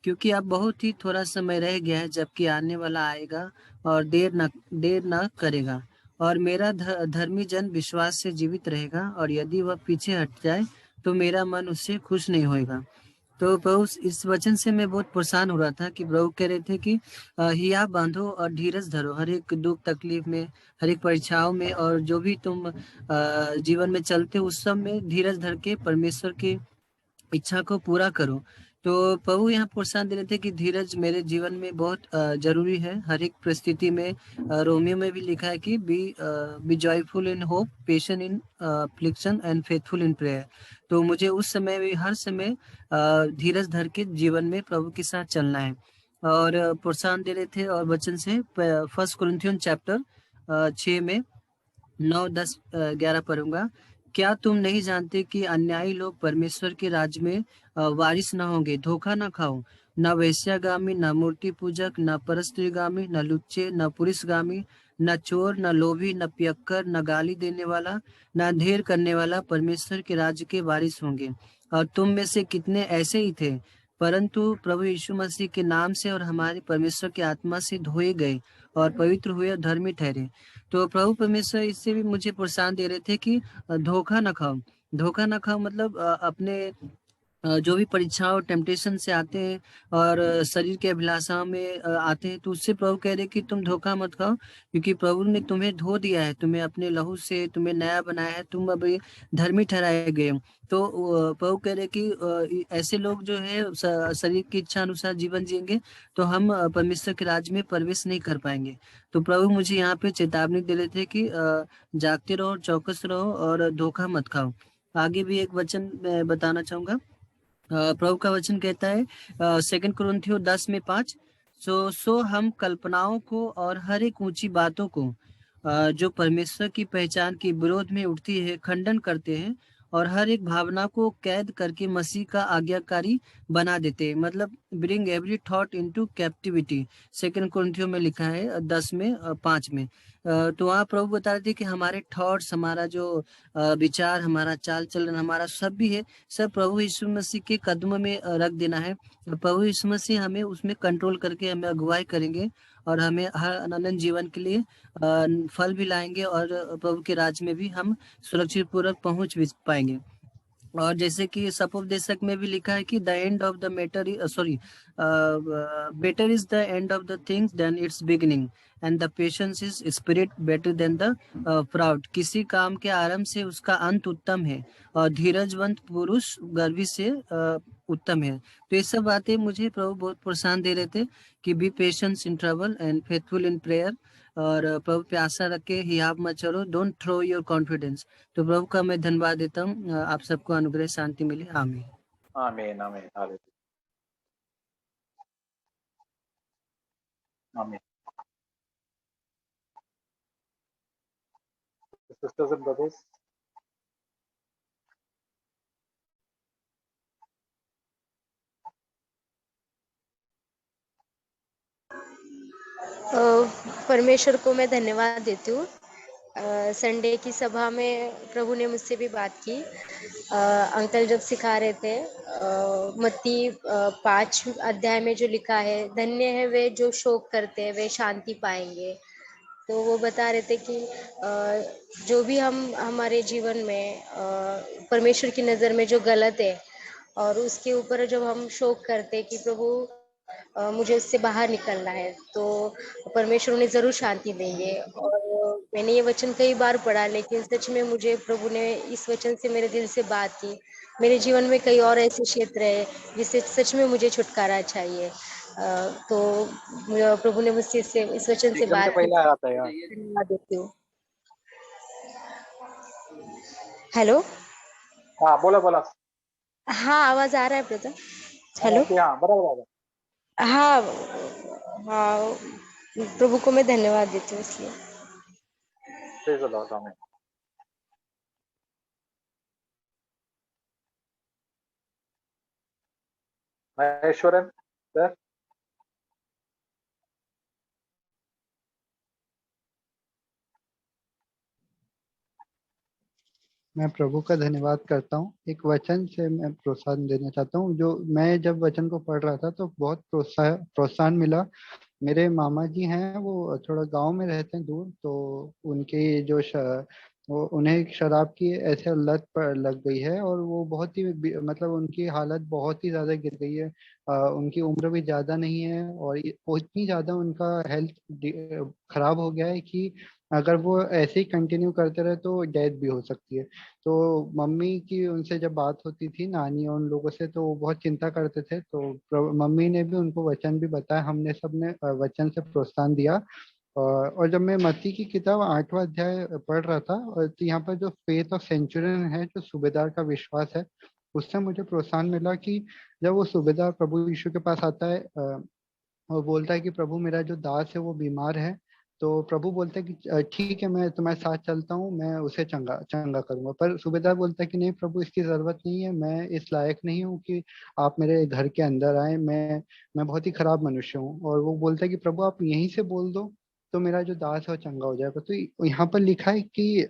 क्योंकि अब बहुत ही थोड़ा समय रह गया है, जबकि आने वाला आएगा और देर न करेगा। और मेरा धर्मी जन विश्वास से जीवित रहेगा, और यदि वह पीछे हट जाए तो मेरा मन उससे खुश नहीं होएगा। तो प्रभु, इस वचन से मैं बहुत परेशान हो रहा था कि प्रभु कह रहे थे कि हिया बांधो और धीरज धरो, हर एक दुख तकलीफ में, हर एक परीक्षाओं में, और जो भी तुम जीवन में चलते हो उस सब में धीरज धर के परमेश्वर की इच्छा को पूरा करो। तो प्रभु यहाँ प्रोत्साहन दे रहे थे कि धीरज मेरे जीवन में बहुत जरूरी है, हर एक परिस्थिति में। रोमियो में भी लिखा है कि be joyful in hope, patient in affliction and faithful in prayer. तो मुझे उस समय भी, हर समय धीरज धर के जीवन में प्रभु के साथ चलना है। और प्रोत्साहन दे रहे थे और वचन से 1 कुरिन्थियन चैप्टर 6 में 9, 10, 11 पढ़ूंगा। क्या तुम नहीं जानते कि अन्यायी लोग परमेश्वर के राज्य में वारिस न होंगे? धोखा न खाओ, न वेश्यागामी, न मूर्ति पूजक, न परस्त्रीगामी, न लुच्चे, न पुरुषगामी, न चोर, न लोभी, न पियक्कर, न गाली देने वाला, न अंधेर करने वाला परमेश्वर के राज्य के वारिस होंगे। और तुम में से कितने ऐसे ही थे, परंतु प्रभु यीशु मसीह के नाम से और हमारे परमेश्वर के आत्मा से धोए गए और पवित्र हुए और धर्मी ठहरे। तो प्रभु परमेश्वर इससे भी मुझे प्रोत्साहन दे रहे थे कि धोखा न खाओ। धोखा न खाओ मतलब अपने जो भी परीक्षाओं टेम्पटेशन से आते हैं और शरीर के अभिलाषाओं में आते हैं, तो उससे प्रभु कह रहे कि तुम धोखा मत खाओ, क्योंकि प्रभु ने तुम्हें धो दिया है, तुम्हें अपने लहू से तुम्हें नया बनाया है, तुम अब धर्मी ठहराए गए हो। तो प्रभु कह रहे कि ऐसे लोग जो है शरीर की इच्छा अनुसार जीवन जिएंगे तो हम परमेश्वर के राज्य में प्रवेश नहीं कर पाएंगे। तो प्रभु मुझे यहाँ पे चेतावनी दे रहे थे कि जागते रहो, चौकस रहो और धोखा मत खाओ। आगे भी एक वचन मैं बताना चाहूंगा। प्रभु का वचन कहता है 2 कुरिन्थियों 10:5, सो हम कल्पनाओं को और हर एक ऊंची बातों को जो परमेश्वर की पहचान के विरोध में उठती है खंडन करते हैं, और हर एक भावना को कैद करके मसीह का आज्ञाकारी बना देते हैं। मतलब bring every thought into captivity, 2 कुरिन्थियों में लिखा है 10:5 में। तो वहाँ प्रभु बता रहे थे कि हमारे थॉट्स, हमारा जो विचार, हमारा चाल चलन, हमारा सब भी है, सब प्रभु यीशु मसीह के कदमों में रख देना है। प्रभु यीशु मसीह हमें उसमें कंट्रोल करके हमें अगुवाई करेंगे और हमें हर अनंत जीवन के लिए फल भी लाएंगे, और प्रभु के राज्य में भी हम सुरक्षित पूर्वक पहुंच भी पाएंगे। और जैसे कि सपोपदेशक में भी लिखा है कि the end of the matter, sorry, better is the end of the things than its beginning, and the patience is spirit better than the proud. किसी काम के आरंभ से उसका अंत उत्तम है, और धीरजवंत पुरुष गर्वी से उत्तम है। तो ये सब बातें मुझे प्रभु बहुत प्रोत्साहन दे रहे थे कि B patience in trouble and faithful in prayer, और प्रभु पे आशा रख के हियाव मत छोड़ो, डोंट थ्रो योर कॉन्फिडेंस। तो प्रभु का मैं धन्यवाद देता हूँ। आप सबको अनुग्रह शांति मिले, आमीन। आमीन आमीन हालेलुया आमीन। Sisters and brothers, परमेश्वर को मैं धन्यवाद देती हूँ। संडे की सभा में प्रभु ने मुझसे भी बात की। अंकल जब सिखा रहे थे मत्ती 5 अध्याय में जो लिखा है, धन्य है वे जो शोक करते हैं, वे शांति पाएंगे। तो वो बता रहे थे कि जो भी हम हमारे जीवन में परमेश्वर की नज़र में जो गलत है और उसके ऊपर जब हम शोक करते हैं कि प्रभु मुझे उससे बाहर निकलना है, तो परमेश्वर उन्हें जरूर शांति देंगे। और मैंने ये वचन कई बार पढ़ा, लेकिन सच में मुझे प्रभु ने इस वचन से मेरे दिल से बात की। मेरे जीवन में कई और ऐसे क्षेत्र है जिससे सच में मुझे छुटकारा चाहिए। तो प्रभु ने मुझसे इस वचन से एकदम से बात की। पहले आ जाता है यार। धन्यवाद देती हूँ। हेलो, हाँ बोला बोला। हाँ आवाज आ रहा है ब्रदर? हेलो, हाँ बराबर। हाँ हाँ, प्रभु को मैं धन्यवाद देती हूँ इसलिए। प्रेज द लॉर्ड, आमीन। महेश्वरन सर। मैं प्रभु का धन्यवाद करता हूँ। एक वचन से मैं प्रोत्साहन देना चाहता हूँ। जो मैं जब वचन को पढ़ रहा था तो बहुत प्रोत्साहन मिला। मेरे मामा जी हैं, वो थोड़ा गांव में रहते हैं दूर, तो उनके जो वो उन्हें शराब की ऐसे लत पर लग गई है और वो बहुत ही मतलब उनकी हालत बहुत ही ज्यादा गिर गई है। उनकी उम्र भी ज्यादा नहीं है और वो इतनी ज्यादा उनका हेल्थ खराब हो गया है कि अगर वो ऐसे ही कंटिन्यू करते रहे तो डेथ भी हो सकती है। तो मम्मी की उनसे जब बात होती थी, नानी और उन लोगों से, तो वो बहुत चिंता करते थे। तो मम्मी ने भी उनको वचन भी बताया, हमने सबने वचन से प्रोत्साहन दिया। और जब मैं मत्ती की किताब 8वां अध्याय पढ़ रहा था, तो यहाँ पर जो फेथ ऑफ सेंचुरियन है, जो सूबेदार का विश्वास है, उससे मुझे प्रोत्साहन मिला कि जब वो सूबेदार प्रभु यीशु के पास आता है और बोलता है कि प्रभु मेरा जो दास है वो बीमार है, तो प्रभु बोलते हैं कि ठीक है, मैं तुम्हारे साथ चलता हूँ, मैं उसे चंगा चंगा करूंगा। पर सूबेदार बोलता है कि नहीं प्रभु, इसकी जरूरत नहीं है, मैं इस लायक नहीं हूँ कि आप मेरे घर के अंदर आए, मैं बहुत ही खराब मनुष्य हूँ। और वो बोलता है कि प्रभु आप यहीं से बोल दो तो मेरा जो दास है वो चंगा हो जाएगा। तो यहाँ पर लिखा है कि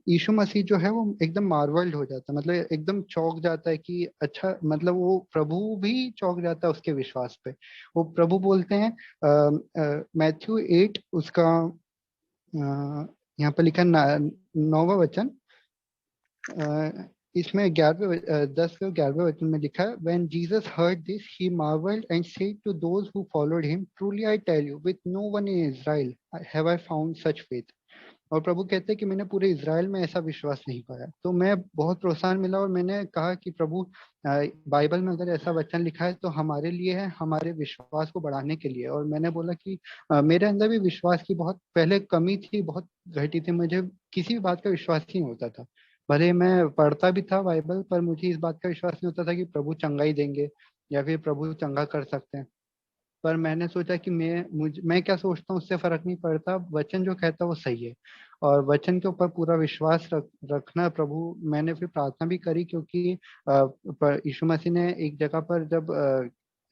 यीशु मसीह जो है वो एकदम मार्वल्ड हो जाता है, मतलब एकदम चौंक जाता है कि अच्छा, मतलब वो प्रभु भी चौंक जाता है उसके विश्वास पे। वो प्रभु बोलते हैं मैथ्यू 8 उसका यहाँ पर लिखा 9वां वचन, इसमें 10वें 11वें वचन में लिखा है, When Jesus heard this, he marveled and said to those who followed him, Truly I tell you, with no one in Israel have I found such faith. और प्रभु कहते हैं कि मैंने पूरे इज़राइल में ऐसा विश्वास नहीं पाया। तो मैं बहुत प्रोत्साहन मिला और मैंने कहा कि प्रभु बाइबल में अगर ऐसा वचन लिखा है तो हमारे लिए है, हमारे विश्वास को बढ़ाने के लिए। और मैंने बोला कि मेरे अंदर भी विश्वास की बहुत पहले कमी थी, बहुत घटी थी, मुझे किसी भी बात का विश्वास नहीं होता था। भले मैं पढ़ता भी था बाइबल, पर मुझे इस बात का विश्वास नहीं होता था कि प्रभु चंगा ही देंगे या फिर प्रभु चंगा कर सकते हैं। पर मैंने सोचा कि मैं क्या सोचता हूँ उससे फर्क नहीं पड़ता, वचन जो कहता है वो सही है। और वचन के ऊपर पूरा विश्वास रखना प्रभु। मैंने फिर प्रार्थना भी करी, क्योंकि यीशु मसीह ने एक जगह पर जब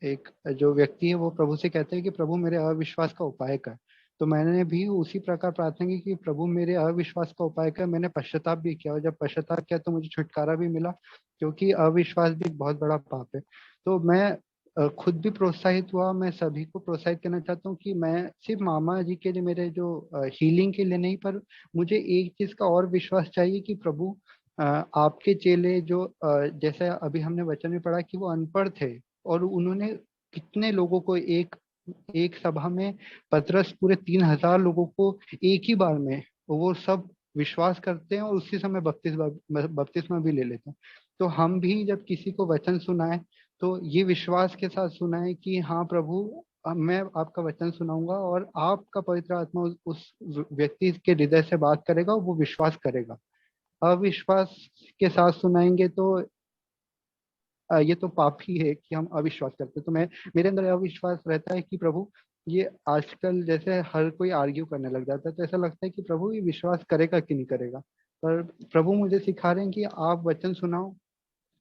एक जो व्यक्ति है वो प्रभु से कहते हैं कि प्रभु मेरे अविश्वास का उपाय कर। तो मैंने भी उसी प्रकार प्रार्थना की कि प्रभु मेरे अविश्वास का उपाय कर। मैंने पश्चाताप भी किया और जब पश्चाताप किया तो मुझे छुटकारा भी मिला, क्योंकि अविश्वास भी एक बहुत बड़ा पाप है। तो मैं खुद भी प्रोत्साहित हुआ। मैं सभी को प्रोत्साहित करना चाहता हूँ कि मैं सिर्फ मामा जी के लिए, मेरे जो हीलिंग के लिए नहीं, पर मुझे एक चीज का और विश्वास चाहिए कि प्रभु आपके चेले जो जैसे अभी हमने वचन में पढ़ा कि वो अनपढ़ थे और उन्होंने कितने लोगों को एक एक सभा में, पतरस पूरे 3000 लोगों को एक ही बार में, वो सब विश्वास करते हैं और उसी समय बपतिस्मा भी ले लेते हैं। तो हम भी जब किसी को वचन सुनाए तो ये विश्वास के साथ सुनाए कि हाँ प्रभु, मैं आपका वचन सुनाऊंगा और आपका पवित्र आत्मा उस व्यक्ति के हृदय से बात करेगा और वो विश्वास करेगा। अविश्वास के साथ सुनाएंगे तो ये तो पाप ही है कि हम अविश्वास करते हैं। तो मेरे अंदर अविश्वास रहता है कि प्रभु, ये आजकल जैसे हर कोई आर्ग्यू करने लग जाता है, तो ऐसा लगता है कि प्रभु ये विश्वास करेगा कि नहीं करेगा। पर प्रभु मुझे सिखा रहे हैं कि आप वचन सुनाओ,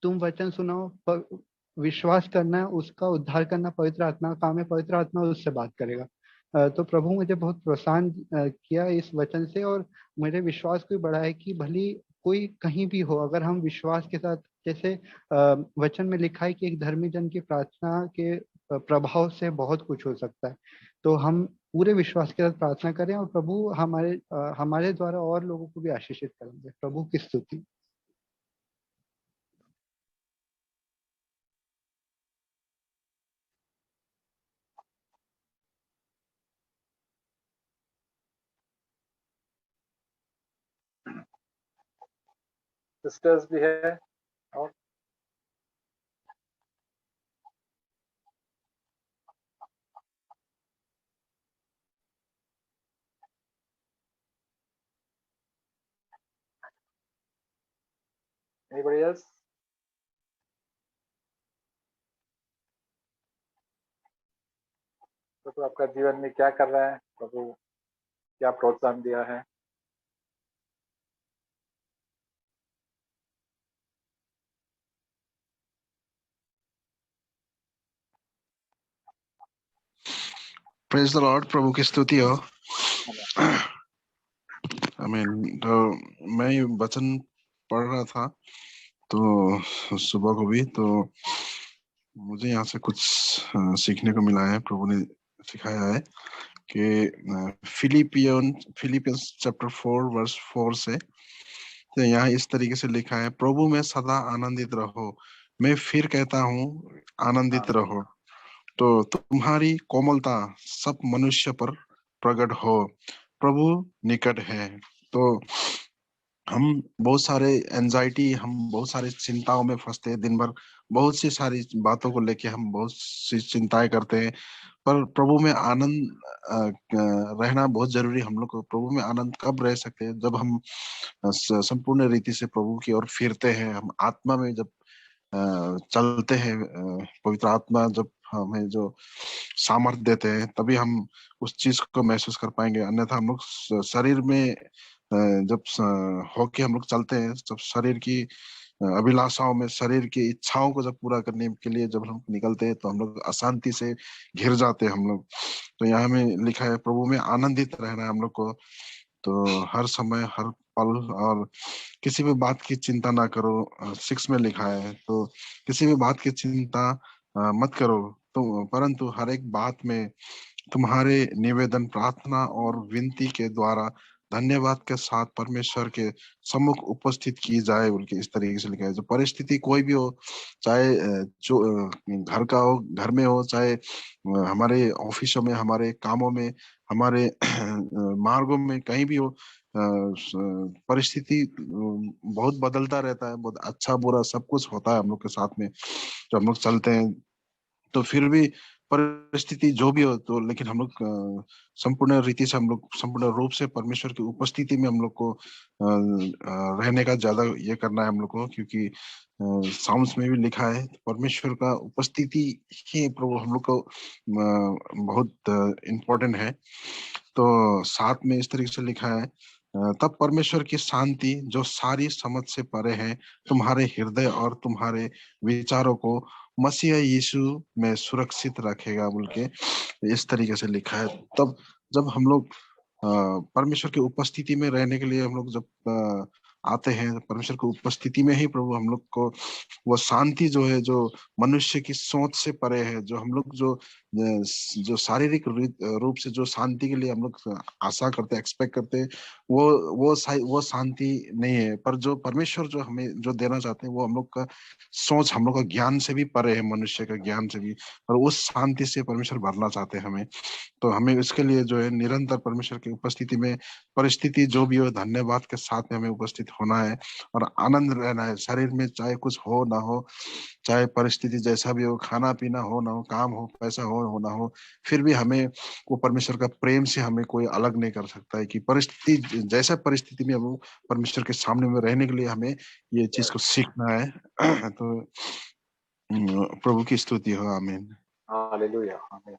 तुम वचन सुनाओ, विश्वास करना है, उसका उद्धार करना पवित्र आत्मा का काम है, पवित्र आत्मा उससे बात करेगा। तो प्रभु मुझे बहुत प्रोत्साहन किया इस वचन से और मेरे विश्वास को बढ़ा है कि भली कोई कहीं भी हो, अगर हम विश्वास के साथ, जैसे वचन में लिखा है कि एक धर्मी जन की प्रार्थना के प्रभाव से बहुत कुछ हो सकता है। तो हम पूरे विश्वास के साथ प्रार्थना करें और प्रभु हमारे द्वारा और लोगों को भी आशीषित करेंगे। प्रभु की स्तुति। सिस्टर्स भी है और anybody else? तो आपका जीवन में क्या कर रहा है, प्रभु क्या प्रोत्साहन दिया है? प्रेज द लॉर्ड, प्रभु की स्तुति हो। तो मैं ये वचन पढ़ रहा था तो सुबह को भी, तो मुझे यहाँ से कुछ सीखने को मिला है। प्रभु ने सिखाया है कि फिलिपियंस चैप्टर 4 वर्स 4 से, तो यहाँ इस तरीके से लिखा है, प्रभु में सदा आनंदित रहो। मैं फिर कहता हूँ आनंदित रहो। तो तुम्हारी कोमलता सब मनुष्य पर प्रकट हो, प्रभु निकट है। तो हम बहुत सारे एंजाइटी, हम बहुत सारी चिंताओं में फंसते हैं। दिन भर बहुत सी सारी बातों को लेके हम बहुत सी चिंताएं करते हैं, पर प्रभु में आनंद रहना बहुत जरूरी। हम लोग को प्रभु में आनंद कब रह सकते हैं? जब हम संपूर्ण रीति से प्रभु की ओर फिरते हैं, हम आत्मा में जब चलते हैं, पवित्र आत्मा जब हमें जो सामर्थ्य देते हैं, तभी हम उस चीज को महसूस कर पाएंगे। अन्यथा हम लोग शरीर में जब होके हम लोग चलते हैं, जब शरीर की अभिलाषाओं में, शरीर की इच्छाओं को जब पूरा करने के लिए जब हम निकलते हैं, तो हम लोग अशांति से घिर जाते हैं हम लोग। तो यहाँ में लिखा है प्रभु में आनंदित रहना है हम लोग को। तो हर समय, हर पल, और किसी भी बात की चिंता ना करो। 6 में लिखा है, तो किसी भी बात की चिंता मत करो, तो परंतु हर एक बात में तुम्हारे निवेदन, प्रार्थना और विनती के द्वारा धन्यवाद के साथ परमेश्वर के सम्मुख उपस्थित की जाए, बोल के इस तरीके से लिखा है। जो परिस्थिति कोई भी हो, चाहे जो घर का हो, घर में हो, चाहे हमारे ऑफिसों में, हमारे कामों में, हमारे मार्गों में, कहीं भी हो, परिस्थिति बहुत बदलता रहता है। बहुत अच्छा बुरा सब कुछ होता है हम लोग के साथ में जब हम लोग चलते हैं। तो फिर भी परिस्थिति जो भी हो, तो लेकिन हम लोग संपूर्ण रीति से, हम लोग संपूर्ण रूप से परमेश्वर की उपस्थिति में हम लोग को रहने का ज्यादा ये करना है हम लोग को, क्योंकि साउंड्स में भी लिखा है परमेश्वर का उपस्थिति ही प्रभु हम लोग को बहुत इम्पोर्टेंट है। तो 7 में इस तरीके से लिखा है, तब परमेश्वर की शांति जो सारी समझ से परे है, तुम्हारे हृदय और तुम्हारे विचारों को मसीह यीशु में सुरक्षित रखेगा, बोल के इस तरीके से लिखा है। तब जब हम लोग परमेश्वर की उपस्थिति में रहने के लिए हम लोग जब आते हैं, परमेश्वर की उपस्थिति में ही प्रभु हम लोग को वो शांति जो है, जो मनुष्य की सोच से परे है, जो हम लोग जो शारीरिक रूप से जो शांति के लिए हम लोग आशा करते हैं, एक्सपेक्ट करते हैं, वो शांति नहीं है। पर जो परमेश्वर जो हमें जो देना चाहते हैं, वो हम लोग का सोच, हम लोग का ज्ञान से भी परे है, मनुष्य का ज्ञान से भी। और उस शांति से परमेश्वर भरना चाहते हैं हमें। तो हमें इसके लिए जो है निरंतर परमेश्वर की उपस्थिति में, परिस्थिति जो भी हो, धन्यवाद के साथ में हमें उपस्थित होना है और आनंद रहना है। शरीर में चाहे कुछ हो ना हो, चाहे परिस्थिति जैसा भी हो, खाना पीना हो ना हो, काम हो, पैसा हो ना हो, फिर भी हमें वो परमेश्वर का प्रेम से हमें कोई अलग नहीं कर सकता है। कि परिस्थिति जैसा परिस्थिति में हम परमेश्वर के सामने में रहने के लिए हमें ये चीज को सीखना है। तो प्रभु की स्तुति हो। आमीन। हालेलुया, आमीन।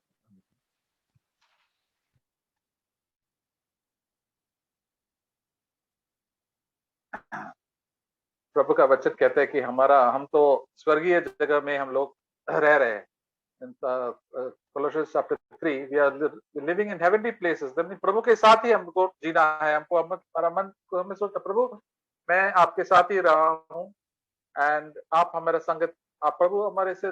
प्रभु का वचन कहता है कि हम तो स्वर्गीय जगह में हम लोग रह रहे हैं। Colossians chapter 3, we are living in heavenly places. प्रभु के साथ ही हमको जीना है। हमको हमारा मन को हमें सोचता, प्रभु मैं आपके साथ ही रहा हूँ, एंड आप हमारा संगत, आप प्रभु हमारे से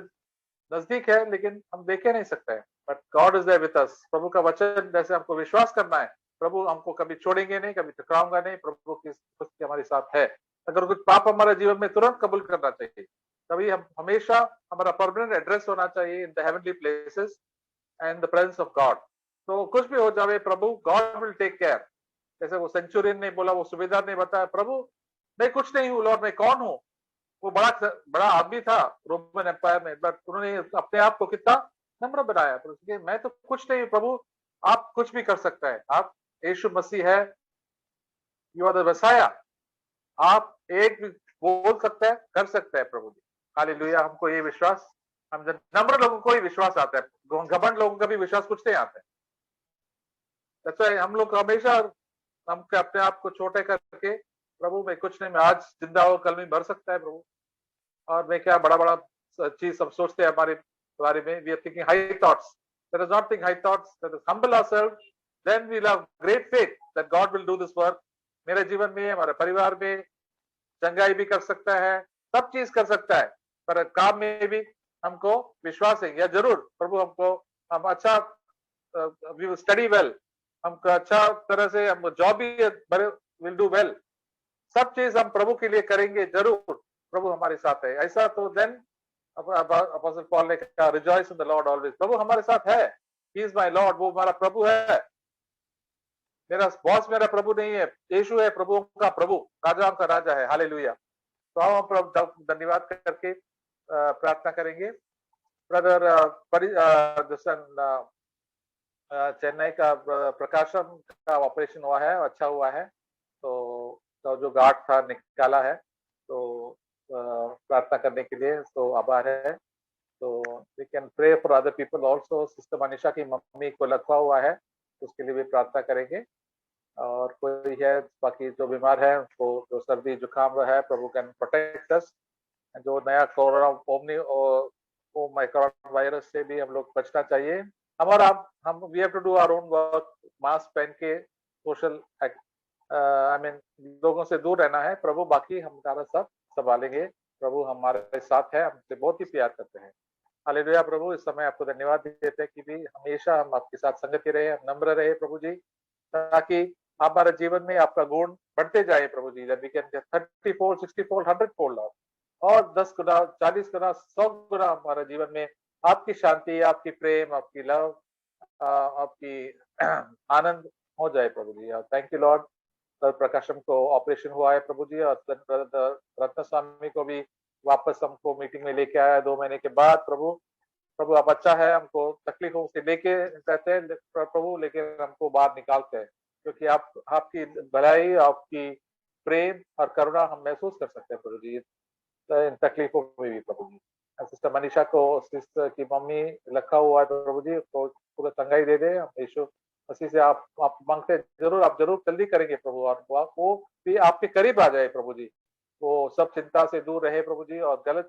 नजदीक है, लेकिन हम देखे नहीं सकते हैं, but God is there with us. प्रभु का वचन जैसे हमको विश्वास करना है, प्रभु हमको कभी छोड़ेंगे नहीं, कभी टकराऊंगा नहीं, प्रभु की उपस्थिति हमारे साथ है। अगर कुछ पाप हमारे जीवन में, तुरंत कबूल करना चाहिए। तभी हम हमेशा, हमारा परमानेंट एड्रेस होना चाहिए in the heavenly places and the presence of God. तो कुछ भी हो जाए प्रभु, गॉड विल टेक केयर। जैसे वो सेंचुरियन ने बोला, वो सूबेदार ने बताया, प्रभु मैं कुछ नहीं हूँ लॉर्ड, मैं कौन हूँ। वो बड़ा आदमी था रोमन एम्पायर में, बट उन्होंने अपने आप को कितना नम्र बनाया। तो मैं तो कुछ नहीं, प्रभु आप कुछ भी कर सकता है, आप यीशु मसीह है, यू आर द मसाया, आप एक भी बोल सकता है, कर सकता है प्रभु जी। हालेलुया। हमको ये विश्वास, हम जब नम्र लोगों को ही विश्वास आता है, घमंड लोगों का भी विश्वास कुछ नहीं आता है। हम लोग हमेशा हम अपने आप को छोटे करके, प्रभु मैं कुछ नहीं, मैं आज जिंदा हो, कल में मर सकता है प्रभु, और मैं क्या बड़ा बड़ा चीज सब सोचते हैं हमारे बारे में। We are thinking high thoughts, let us not think high thoughts, let us humble ourselves, then we'll have great faith that God will do this work. मेरे जीवन में, हमारे परिवार में चंगाई भी कर सकता है, सब चीज कर सकता है, पर काम में भी हमको विश्वास है, या जरूर प्रभु हमको, हम अच्छा वी विल स्टडी वेल, हमको अच्छा तरह से हम जॉब भी विल डू वेल, सब चीज हम प्रभु के लिए करेंगे जरूर, प्रभु हमारे साथ है। ऐसा तो देन अपोस्टल पॉल ने कहा, rejoice in the Lord always, प्रभु हमारे साथ है, ही इज माय लॉर्ड, वो हमारा प्रभु है, मेरा बॉस मेरा प्रभु नहीं है, यीशु है प्रभु का प्रभु, राजाओं का राजा है, हालेलुया। तो हम प्रभु धन्यवाद करके प्रार्थना करेंगे। ब्रदर चेन्नई का प्रकाशम का ऑपरेशन हुआ है, अच्छा हुआ है, तो जो गार्ड था निकाला है, तो प्रार्थना करने के लिए तो आभार है। तो we can pray for other people also. Sister Manisha की मम्मी को लकवा हुआ है, उसके लिए भी प्रार्थना करेंगे। और कोई है बाकी जो बीमार है, उनको जो सर्दी जुकाम है, प्रभु कैन प्रोटेक्ट अस। जो नया कोरोना कोरोना वायरस से भी हम लोग बचना चाहिए। हमारा हम we have to do our own work, mask पहन के सोशल आई मीन लोगों से दूर रहना है। प्रभु बाकी हमारा सब संभालेंगे, प्रभु हमारे साथ है, हमसे बहुत ही प्यार करते हैं। हालेलुया। प्रभु इस समय आपको धन्यवाद देते हैं कि भी हमेशा हम आपके साथ संगति रहे, हम नम्र रहे प्रभु जी, ताकि हमारे जीवन में आपका गुण बढ़ते जाए प्रभु जी। That we can get 30 fold 60 fold 100 fold और 10 गुना 40 गुना 100 गुना हमारे जीवन में आपकी शांति, आपकी प्रेम, आपकी लव, आपकी आनंद हो जाए प्रभु जी। Thank you Lord. प्रकाशम को ऑपरेशन हुआ है प्रभु जी, और रत्न स्वामी को भी वापस हमको मीटिंग में लेके आया 2 महीने के बाद। प्रभु आप अच्छा है, हमको तकलीफों से लेके कहते हैं प्रभु, लेकिन हमको बाहर निकालते हैं, क्योंकि आपकी भलाई, आपकी प्रेम और करुणा हम महसूस कर सकते हैं प्रभु जी इन तकलीफों में भी प्रभु जी। सिस्टर मनीषा को, सिस्टर की मम्मी रखा हुआ है प्रभु जी, तो पूरा चंगाई दे दे। हम यीशु मसीह से आप मांगते जरूर, आप जरूर जल्दी करेंगे प्रभु, और वो भी आपके करीब आ जाए प्रभु जी, वो सब चिंता से दूर रहे प्रभु जी, और गलत